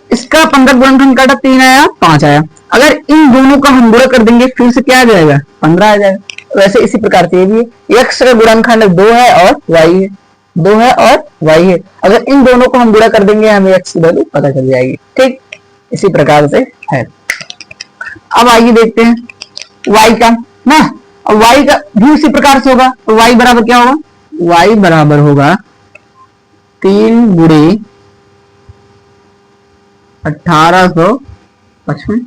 इसका 15 गुणनखंड काटा, 3 आया 5 आया, अगर इन दोनों का हम गुणा कर देंगे फिर से क्या आ जाएगा, 15 आ जाएगा। वैसे इसी प्रकार से ये भी है, x का गुणनखंड 2 है और y है, 2 है और y है, अगर इन दोनों को हम गुणा कर देंगे हमें x की वैल्यू पता चल जाएगी। ठीक, इसी प्रकार से है। अब आइए देखते हैं y का ना, अब y का भी उसी प्रकार से होगा, तो y बराबर क्या होगा, y बराबर होगा 3 गुणे 1855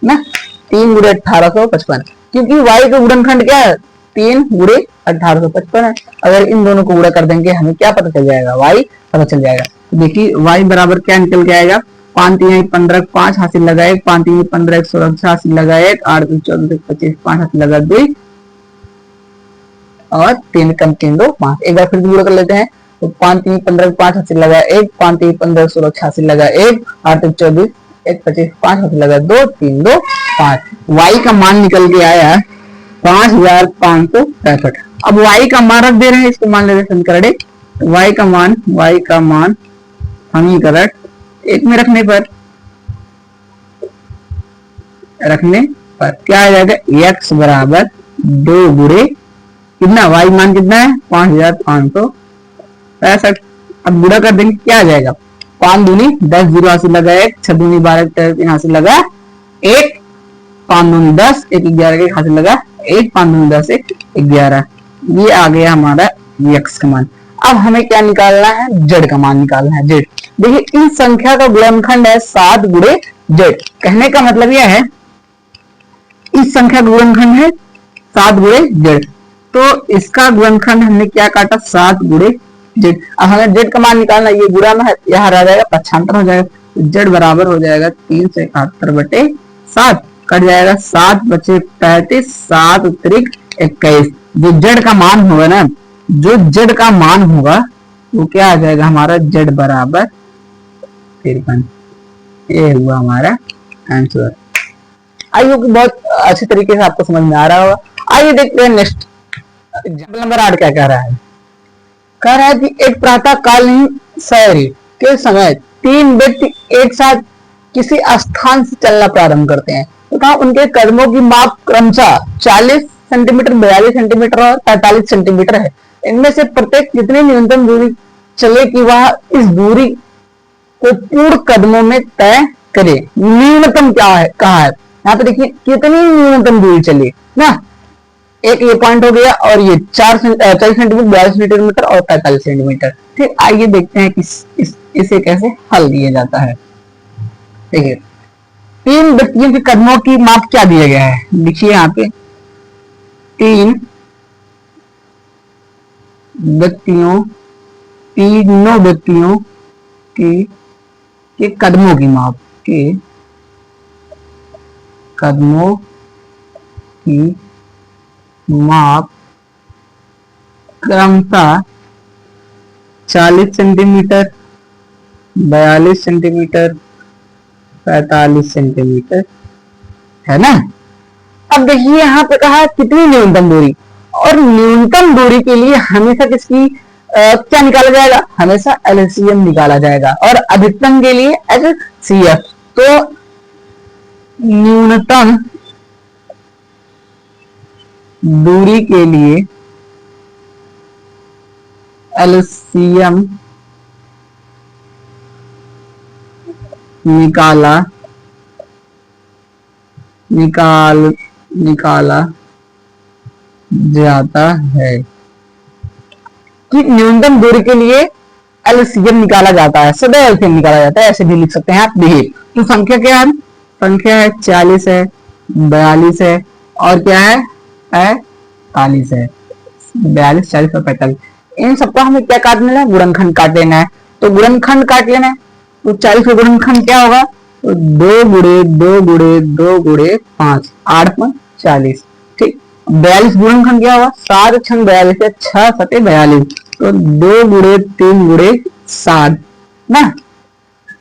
ना, 3 गुणे 1855, क्योंकि y का गुणनखंड क्या है, 3 गुणे 1855 है। अगर इन दोनों को गुणा कर देंगे हमें क्या पता चल जाएगा, y पता चल जाएगा। देखिए y बराबर क्या निकल के आएगा, 5 3 15 5 हासिल लगा 1, 5 3 15 16 हासिल लगा 1, 8 14 25 5 हासिल लगा 2 और 3 कम 3 2 5। एक बार फिर गुणा कर लेते हैं, तो 5 3 15 5 हासिल लगा 1, 5 3 15 16 हासिल लगा 1, 8 24 1 25 5 हासिल लगा 2 3 2 5। y का मान निकल के आया 5565। अब y का मान रख दे रहे हैं, इसको मान लेते हैं समीकरण 1, y का मान समीकरण 1 में रखने पर क्या आ जाएगा, x बराबर 2 गुणे कितना, y मान कितना है 5565। अब गुणा कर देंगे क्या आ जाएगा, 5 दूनी 10 जीरो हासिल लगा 1, 6 दूनी 12 3 हासिल लगा 1, 5 दूनी 10 1 11 1 हासिल लगा 1, 5 दूनी 10 1 11। ये आ गया हमारा x का मान। अब हमें क्या निकालना है, z का मान निकालना है। z देखिए इस संख्या का गुणनखंड है 7 गुणे z, कहने का मतलब यह है इस संख्या का गुणनखंड है 7 गुणे z, तो इसका गुणनखंड हमने क्या काटा, 7 गुणे z। अब हमें z का मान निकालना, ये गुणा में यहाँ रह जाएगा, पक्षांतर हो जाएगा, z बराबर हो जाएगा 371/7, कट जाएगा 7 बचे 35, 7 अतिरिक्त 21। जो z का मान होगा ना, जो z का मान होगा वो क्या आ जाएगा हमारा, z बराबर 53। ये हुआ हमारा आंसर। आई होप बहुत अच्छे तरीके से आपको समझ में आ रहा होगा। आइए देखते हैं नेक्स्ट एग्जाम्पल नंबर 8 क्या कह रहा है। कह रहा है कि एक प्रातःकालीन सैर के समय 3 व्यक्ति एक साथ किसी स्थान से चलना प्रारंभ करते हैं, तो उनके कदमों की माप क्रमशः 40 सेंटीमीटर 42 सेंटीमीटर और 45 सेंटीमीटर है। इनमें से प्रत्येक जितनी न्यूनतम दूरी चले कि वह इस दूरी को पूर्ण कदमों में तय करे। न्यूनतम क्या है, कहा है यहाँ पे, देखिए कितनी न्यूनतम दूरी चली ना, एक ये पॉइंट हो गया और ये 40 सेंटीमीटर 42 सेंटीमीटर और 45 सेंटीमीटर। ठीक, आइए देखते हैं कि इसे कैसे हल दिया जाता है। देखिए 3 व्यक्तियों के कदमों की माप क्या दिया गया है, देखिए यहाँ पे 3 व्यक्तियों तीनों व्यक्तियों के कदमों की माप, के कदमों की माप क्रमशः 40 सेंटीमीटर 42 सेंटीमीटर 45 सेंटीमीटर है ना। अब देखिए यहाँ पे कहा कितनी न्यूनतम दूरी, और न्यूनतम दूरी के लिए हमेशा किसकी क्या निकाला जाएगा, हमेशा एलसीएम निकाला जाएगा, और अधिकतम के लिए एचसीएफ। तो न्यूनतम दूरी के लिए एलसीएम निकाला जाता है कि न्यूनतम दूरी के लिए एलसीएम निकाला जाता है, सदैव एलसीएम निकाला जाता है, ऐसे भी लिख सकते हैं आप। देखिए तो संख्या क्या है, संख्या है 40 है, 42 है और क्या है 45 है, 42 40 और 45। इन सबका हमें क्या काट लेना है, गुणनखंड काट लेना है। तो गुणनखंड काट लेना है, तो 40 का गुणनखंड क्या होगा, तो 2 गुणे 2 गुणे 2 गुणे 5, 8 5 40। ठीक, 42 गुणनखंड क्या होगा, 7 6 42 या 6 7 42, तो 2 गुणे 3 गुणे 7 ना।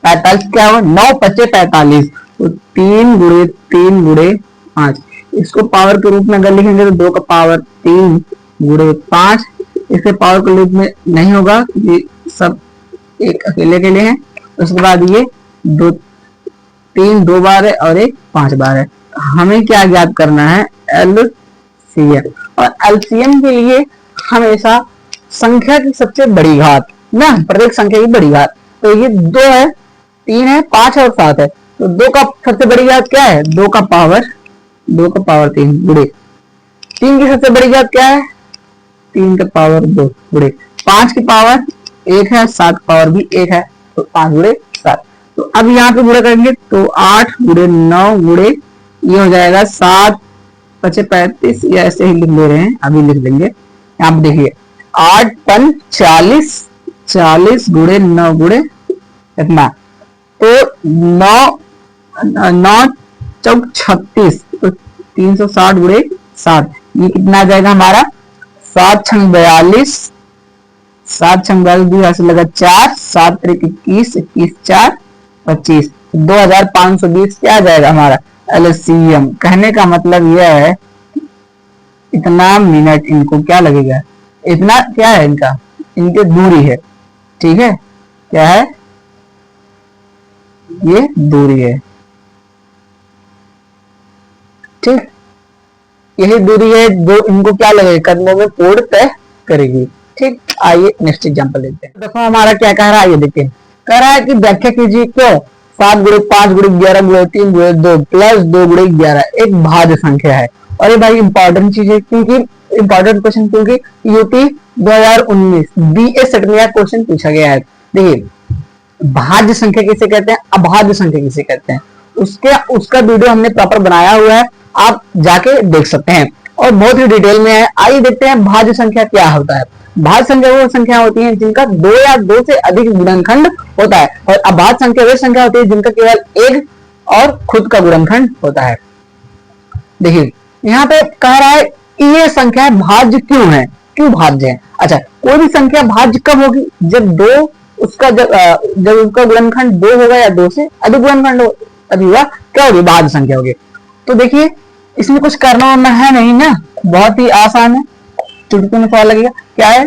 45 क्या होगा, 9 5 45, तो 3 गुणे 3 गुणे 5। इसको पावर के रूप में अगर लिखेंगे तो 2 का पावर 3 गुणे 5। इसे पावर के रूप में नहीं होगा, ये सब एक अकेले के लिए है। उसके बाद ये 2 3 2 बार है और एक 5 बार है। हमें क्या ज्ञात करना है, एलसीएम। और एलसीएम के लिए हमेशा संख्या की सबसे बड़ी घात ना, प्रत्येक संख्या की बड़ी घात। तो ये 2 है, 3 है, 5 है और 7 है, तो 2 का सबसे बड़ी घात क्या है, 2 का पावर 3 गुणे 3 की सबसे बड़ी घात क्या है, 3 का पावर 2 गुणे 5 की पावर 1 है, 7 की पावर भी 1 है, तो 5 गुणे 7। तो अब यहाँ पे गुणा करेंगे तो 8 गुणे 9 गुणे ये हो जाएगा 7 5 35, या ऐसे ही लिख ले रहे हैं, अभी लिख देंगे। यहाँ पे देखिए 8 5 40, 40 गुणे 9 गुणे इतना, तो 9 चौक 36, तो 360 गुणे 7, ये कितना आ जाएगा हमारा, 7 6 42, 7 6 42 ऐसे लगा 4, 7 3 21, 21 4 25, 2520 क्या आ जाएगा हमारा एलसीएम। कहने का मतलब यह है इतना मिनट इनको क्या लगेगा, इतना क्या है इनका, इनकी दूरी है, ठीक है, क्या है, ये दूरी है, ठीक, यही दूरी है जो इनको क्या लगेगा, कदमों में कोण तय करेगी। ठीक, आइए नेक्स्ट एग्जांपल लेते हैं। देखो हमारा क्या कह रहा है, ये देखते हैं। कह रहा है कि व्याख्या कीजिए क्यों 7 गुणे 5 गुणे 11 गुणे 3 गुणे 2 प्लस 2 गुणे 11 एक भाज्य संख्या है। और ये भाई इंपॉर्टेंट चीज है, क्योंकि इंपॉर्टेंट क्वेश्चन, क्योंकि यूटी 2019 बीए सेट में क्वेश्चन पूछा गया है। देखिए भाज्य संख्या किसे कहते हैं, अभाज्य संख्या किसे कहते हैं, उसका वीडियो हमने प्रॉपर बनाया हुआ है, आप जाके देख सकते हैं और बहुत ही डिटेल में है। आइए देखते हैं भाज्य संख्या क्या होता है। भाज्य संख्या वो संख्या होती है जिनका 2 या 2 से अधिक गुणनखंड होता है, और अभाज्य संख्या वे संख्या होती है जिनका केवल एक और खुद का गुणनखंड होता है। देखिए यहाँ पे कह रहा है कि ये संख्या भाज्य क्यों है, क्यों भाज्य है। अच्छा, कोई भी संख्या भाज्य कब होगी, जब उसका गुणनखंड 2 होगा या 2 से अधिक गुणनखंड अधिक हुआ, क्या होगी, भाज्य संख्या होगी। तो देखिए इसमें कुछ करना है नहीं ना, बहुत ही आसान है, चुटकी में सवाल लगेगा। क्या है,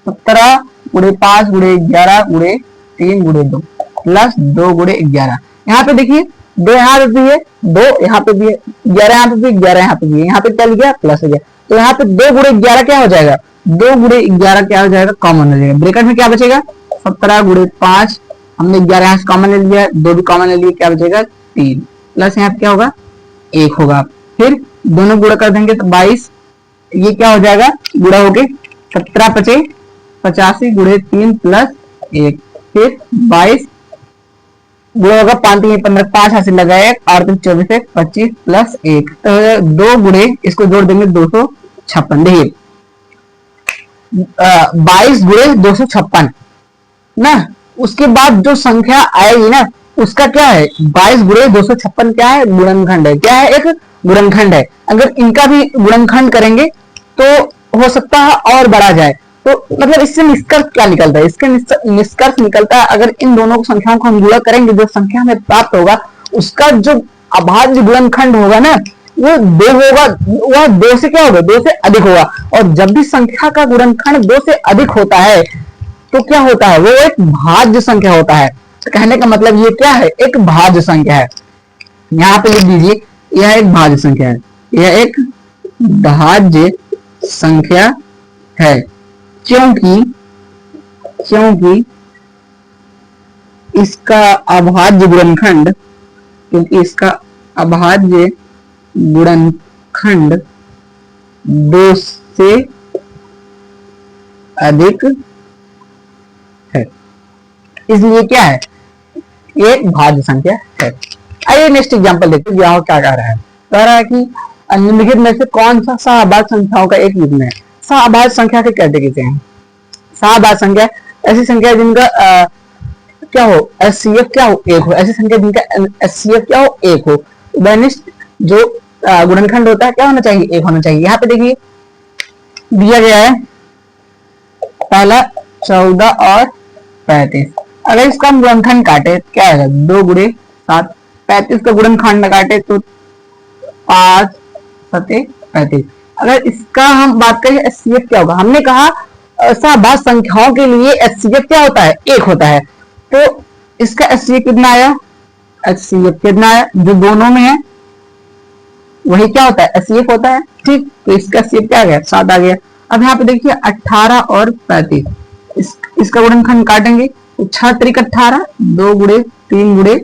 17 गुणे 5 गुणे 11 गुणे 3 गुणे 2 प्लस 2 गुणे 11। यहाँ पे देखिए 2 यहाँ पे भी है, 2 यहाँ पे भी है, 11 यहाँ पे भी, 11 यहाँ पे भी है, यहाँ पे क्या लिखा प्लस हो गया, तो यहाँ पे 2 गुणे 11 क्या हो जाएगा, 2 गुणे 11 क्या हो जाएगा, कॉमन हो जाएगा। ब्रैकेट में क्या बचेगा, 17 गुणे 5, हमने 11 यहाँ से कॉमन ले लिया, 2 भी कॉमन ले लिया, क्या बचेगा 3, प्लस यहाँ पे क्या होगा 1 होगा। फिर दोनों गुणा कर देंगे तो 22, ये क्या हो जाएगा गुणा होके 17 5 85 गुणे 3 प्लस 1, फिर 22 गुणा होगा 5 3 15, 5 हासिल लगाए 8 3 24 25 प्लस 1, तो 2 गुणे इसको जोड़ देंगे 256। देखिए 22 गुणे 256 ना, उसके बाद जो संख्या आएगी ना उसका क्या है, 22 गुणे 256 क्या है, गुणनखंड है, क्या है, एक गुणनखंड है। अगर इनका भी गुणनखंड करेंगे तो हो सकता है और बढ़ा जाए। तो मतलब इससे निष्कर्ष क्या निकलता है, इसके निष्कर्ष निकलता है अगर इन दोनों संख्याओं को हम गुणा करेंगे, जो संख्या हमें प्राप्त होगा उसका जो अभाज्य गुणनखंड होगा ना वो 2 होगा, वह 2 से क्या होगा, 2 से अधिक होगा। और जब भी संख्या का गुणनखंड 2 से अधिक होता है तो क्या होता है, वो एक भाज्य संख्या होता है। तो कहने का मतलब ये क्या है, एक भाज्य संख्या है। यहाँ पे लिख दीजिए यह एक भाज्य संख्या है, यह एक भाज्य संख्या है, क्योंकि इसका अभाज्य गुणनखंड, क्योंकि इसका अभाज्य गुणनखंड 2 से अधिक है। इसलिए क्या है, एक भाज्य संख्या है। आइए नेक्स्ट एग्जांपल देखते हैं, यहाँ क्या कह रहा है। कह रहा है कि निम्नलिखित में से कौन सा सहअभाज्य संख्याओं का एक युग्म है। सहअभाज्य संख्या के कैसे हैं। सहअभाज्य संख्या ऐसी संख्या जिनका क्या हो, एचसीएफ क्या हो, एक हो। ऐसी संख्या जिनका एचसीएफ क्या हो, एक हो। उभयनिष्ठ जो गुणनखंड होता है क्या होना चाहिए, एक होना चाहिए। यहाँ पे देखिए दिया गया है पहला 14 और 35। अगर इसका हम गुणनखंड काटे क्या आएगा, 2 गुणे 7। 35 का गुणनखंड काटे तो 5 7 35। अगर इसका हम बात करें एचसीएफ क्या होगा, हमने कहा सहअभाज्य संख्याओं के लिए एचसीएफ क्या होता है, एक होता है। तो इसका एचसीएफ कितना आया, एचसीएफ कितना आया, जो दोनों में है वही क्या होता है, एचसीएफ होता है। ठीक, तो इसका एचसीएफ क्या आ गया, 7 आ गया। अब यहाँ पे देखिए 18 और 35, इसका गुणनखंड काटेंगे तो 6 त्रिक 18, 2 गुणे 3 गुणे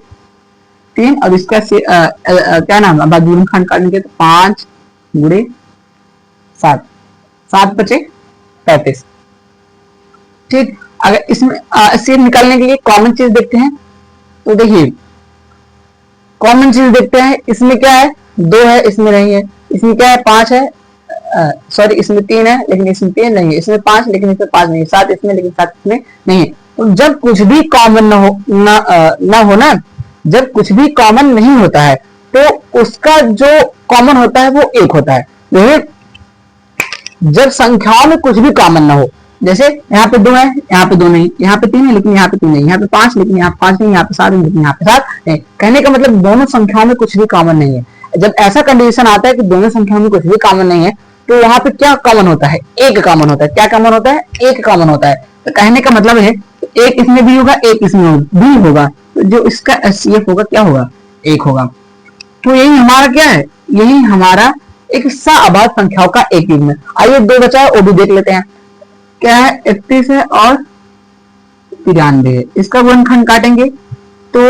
3, और इसका क्या नाम है, गुणनखंड काटेंगे तो 5 गुणे 7, 7 बचे 35। ठीक, अगर इसमें एचसीएफ निकालने के लिए कॉमन चीज देखते हैं, तो देखिए कॉमन चीज देखते हैं, इसमें क्या है, 2 है, इसमें नहीं है। इसमें क्या है, 5 है, सॉरी इसमें 3 है लेकिन इसमें 3 नहीं है। इसमें 5 लेकिन इसमें 5 नहीं है। 7 इसमें लेकिन 7 इसमें नहीं है। तो जब कुछ भी कॉमन ना हो ना, जब कुछ भी कॉमन नहीं होता है तो उसका जो कॉमन होता है वो एक होता है। जब संख्याओं में कुछ भी कॉमन ना हो, जैसे यहाँ पे 2 है, यहाँ पे 2 नहीं, यहाँ पे 3 है लेकिन यहाँ पे 3 नहीं, यहाँ पे 5 लेकिन यहाँ पे 5 नहीं, यहाँ पे 7 लेकिन यहाँ पे 7 नहीं। कहने का मतलब दोनों संख्याओं में कुछ भी कॉमन नहीं है। जब ऐसा कंडीशन आता है कि दोनों संख्याओं में कुछ भी कॉमन नहीं है, तो वहां पे क्या कॉमन होता है, एक कॉमन होता है। क्या कॉमन होता है, एक कॉमन होता है। तो कहने का मतलब है एक इसमें भी होगा, एक इसमें भी होगा, तो जो इसका एचसीएफ होगा क्या होगा, एक होगा। तो यही हमारा क्या है, यही हमारा एक सहअभाज्य संख्याओं का एक युग्म है। आइए 2 बचा है वो भी देख लेते हैं। क्या है, 31 है और 93 है। इसका गुणनखंड काटेंगे तो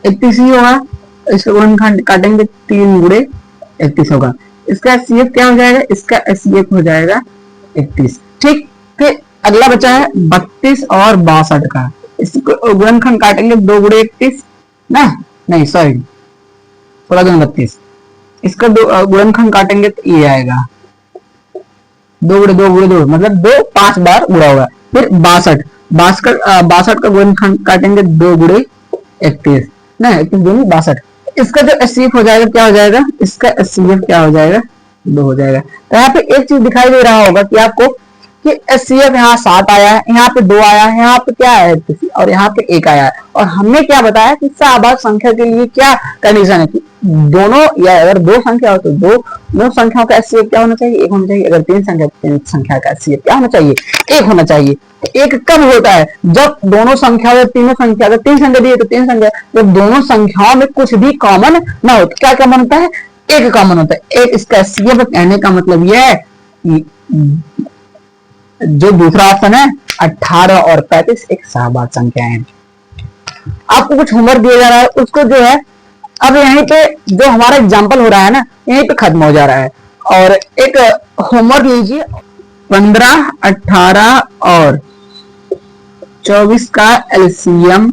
31 ही होगा, इसका गुणनखंड काटेंगे 3 गुणे 31 होगा। इसका एचसीएफ क्या हो जाएगा, इसका एचसीएफ हो जाएगा 31। ठीक, फिर अगला बचा है 32 और 62 का। इसको गुणनखंड काटेंगे 2 गुणे 31 ना, नहीं सॉरी 16 गुणे 32। इसका गुणनखंड काटेंगे तो ये आएगा 2 गुणे 2 गुणे 2, मतलब 2 5 बार गुणा होगा। फिर 62 का गुणनखंड काटेंगे 2 गुणे 31 ना, 31 दूनी 62। इसका जो एचसीएफ हो जाएगा क्या हो जाएगा, इसका एचसीएफ क्या हो जाएगा, 2 हो जाएगा। तो यहाँ पे एक चीज दिखाई दे रहा होगा कि आपको कि एचसीएफ यहाँ 7 आया है, यहाँ पे 2 आया है, यहाँ पे क्या है और यहाँ पे 1 आया है। और हमने क्या बताया कि सहअभाज्य संख्या के लिए क्या कंडीशन है कि दोनों, या अगर 2 संख्या हो तो दो संख्याओं का एचसीएफ क्या होना चाहिए, 1 होना चाहिए। अगर 3 संख्या तो 3 संख्या का एचसीएफ क्या होना चाहिए, 1 होना चाहिए। एक कब होता है, जब दोनों संख्या या तीनों संख्या, अगर 3 संख्या दी है तो 3 संख्या, जब दोनों संख्याओं में कुछ भी कॉमन ना हो तो क्या कॉमन होता है, एक कॉमन होता है। एक इसका एचसीएफ कहने का मतलब यह है कि जो दूसरा ऑप्शन है 18 और 35 एक सहअभाज्य संख्या है। आपको कुछ होमवर्क दिया जा रहा है, उसको जो है अब यहीं पे जो हमारा एग्जाम्पल हो रहा है ना, यहीं पे खत्म हो जा रहा है। और एक होमवर्क लीजिए, 15, 18 और 24 का एलसीएम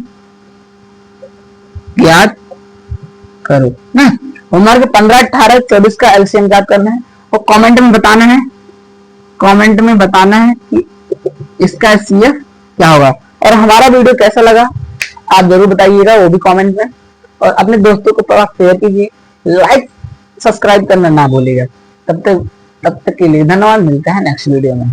ज्ञात करो ना। होमवर्क 15, 18, 24 का एलसीएम ज्ञात करना है और कमेंट में बताना है, कमेंट में बताना है कि इसका एचसीएफ क्या होगा। और हमारा वीडियो कैसा लगा आप जरूर बताइएगा, वो भी कमेंट में। और अपने दोस्तों को थोड़ा शेयर कीजिए, लाइक सब्सक्राइब करना ना भूलिएगा। तब तक के लिए धन्यवाद, मिलता है नेक्स्ट वीडियो में।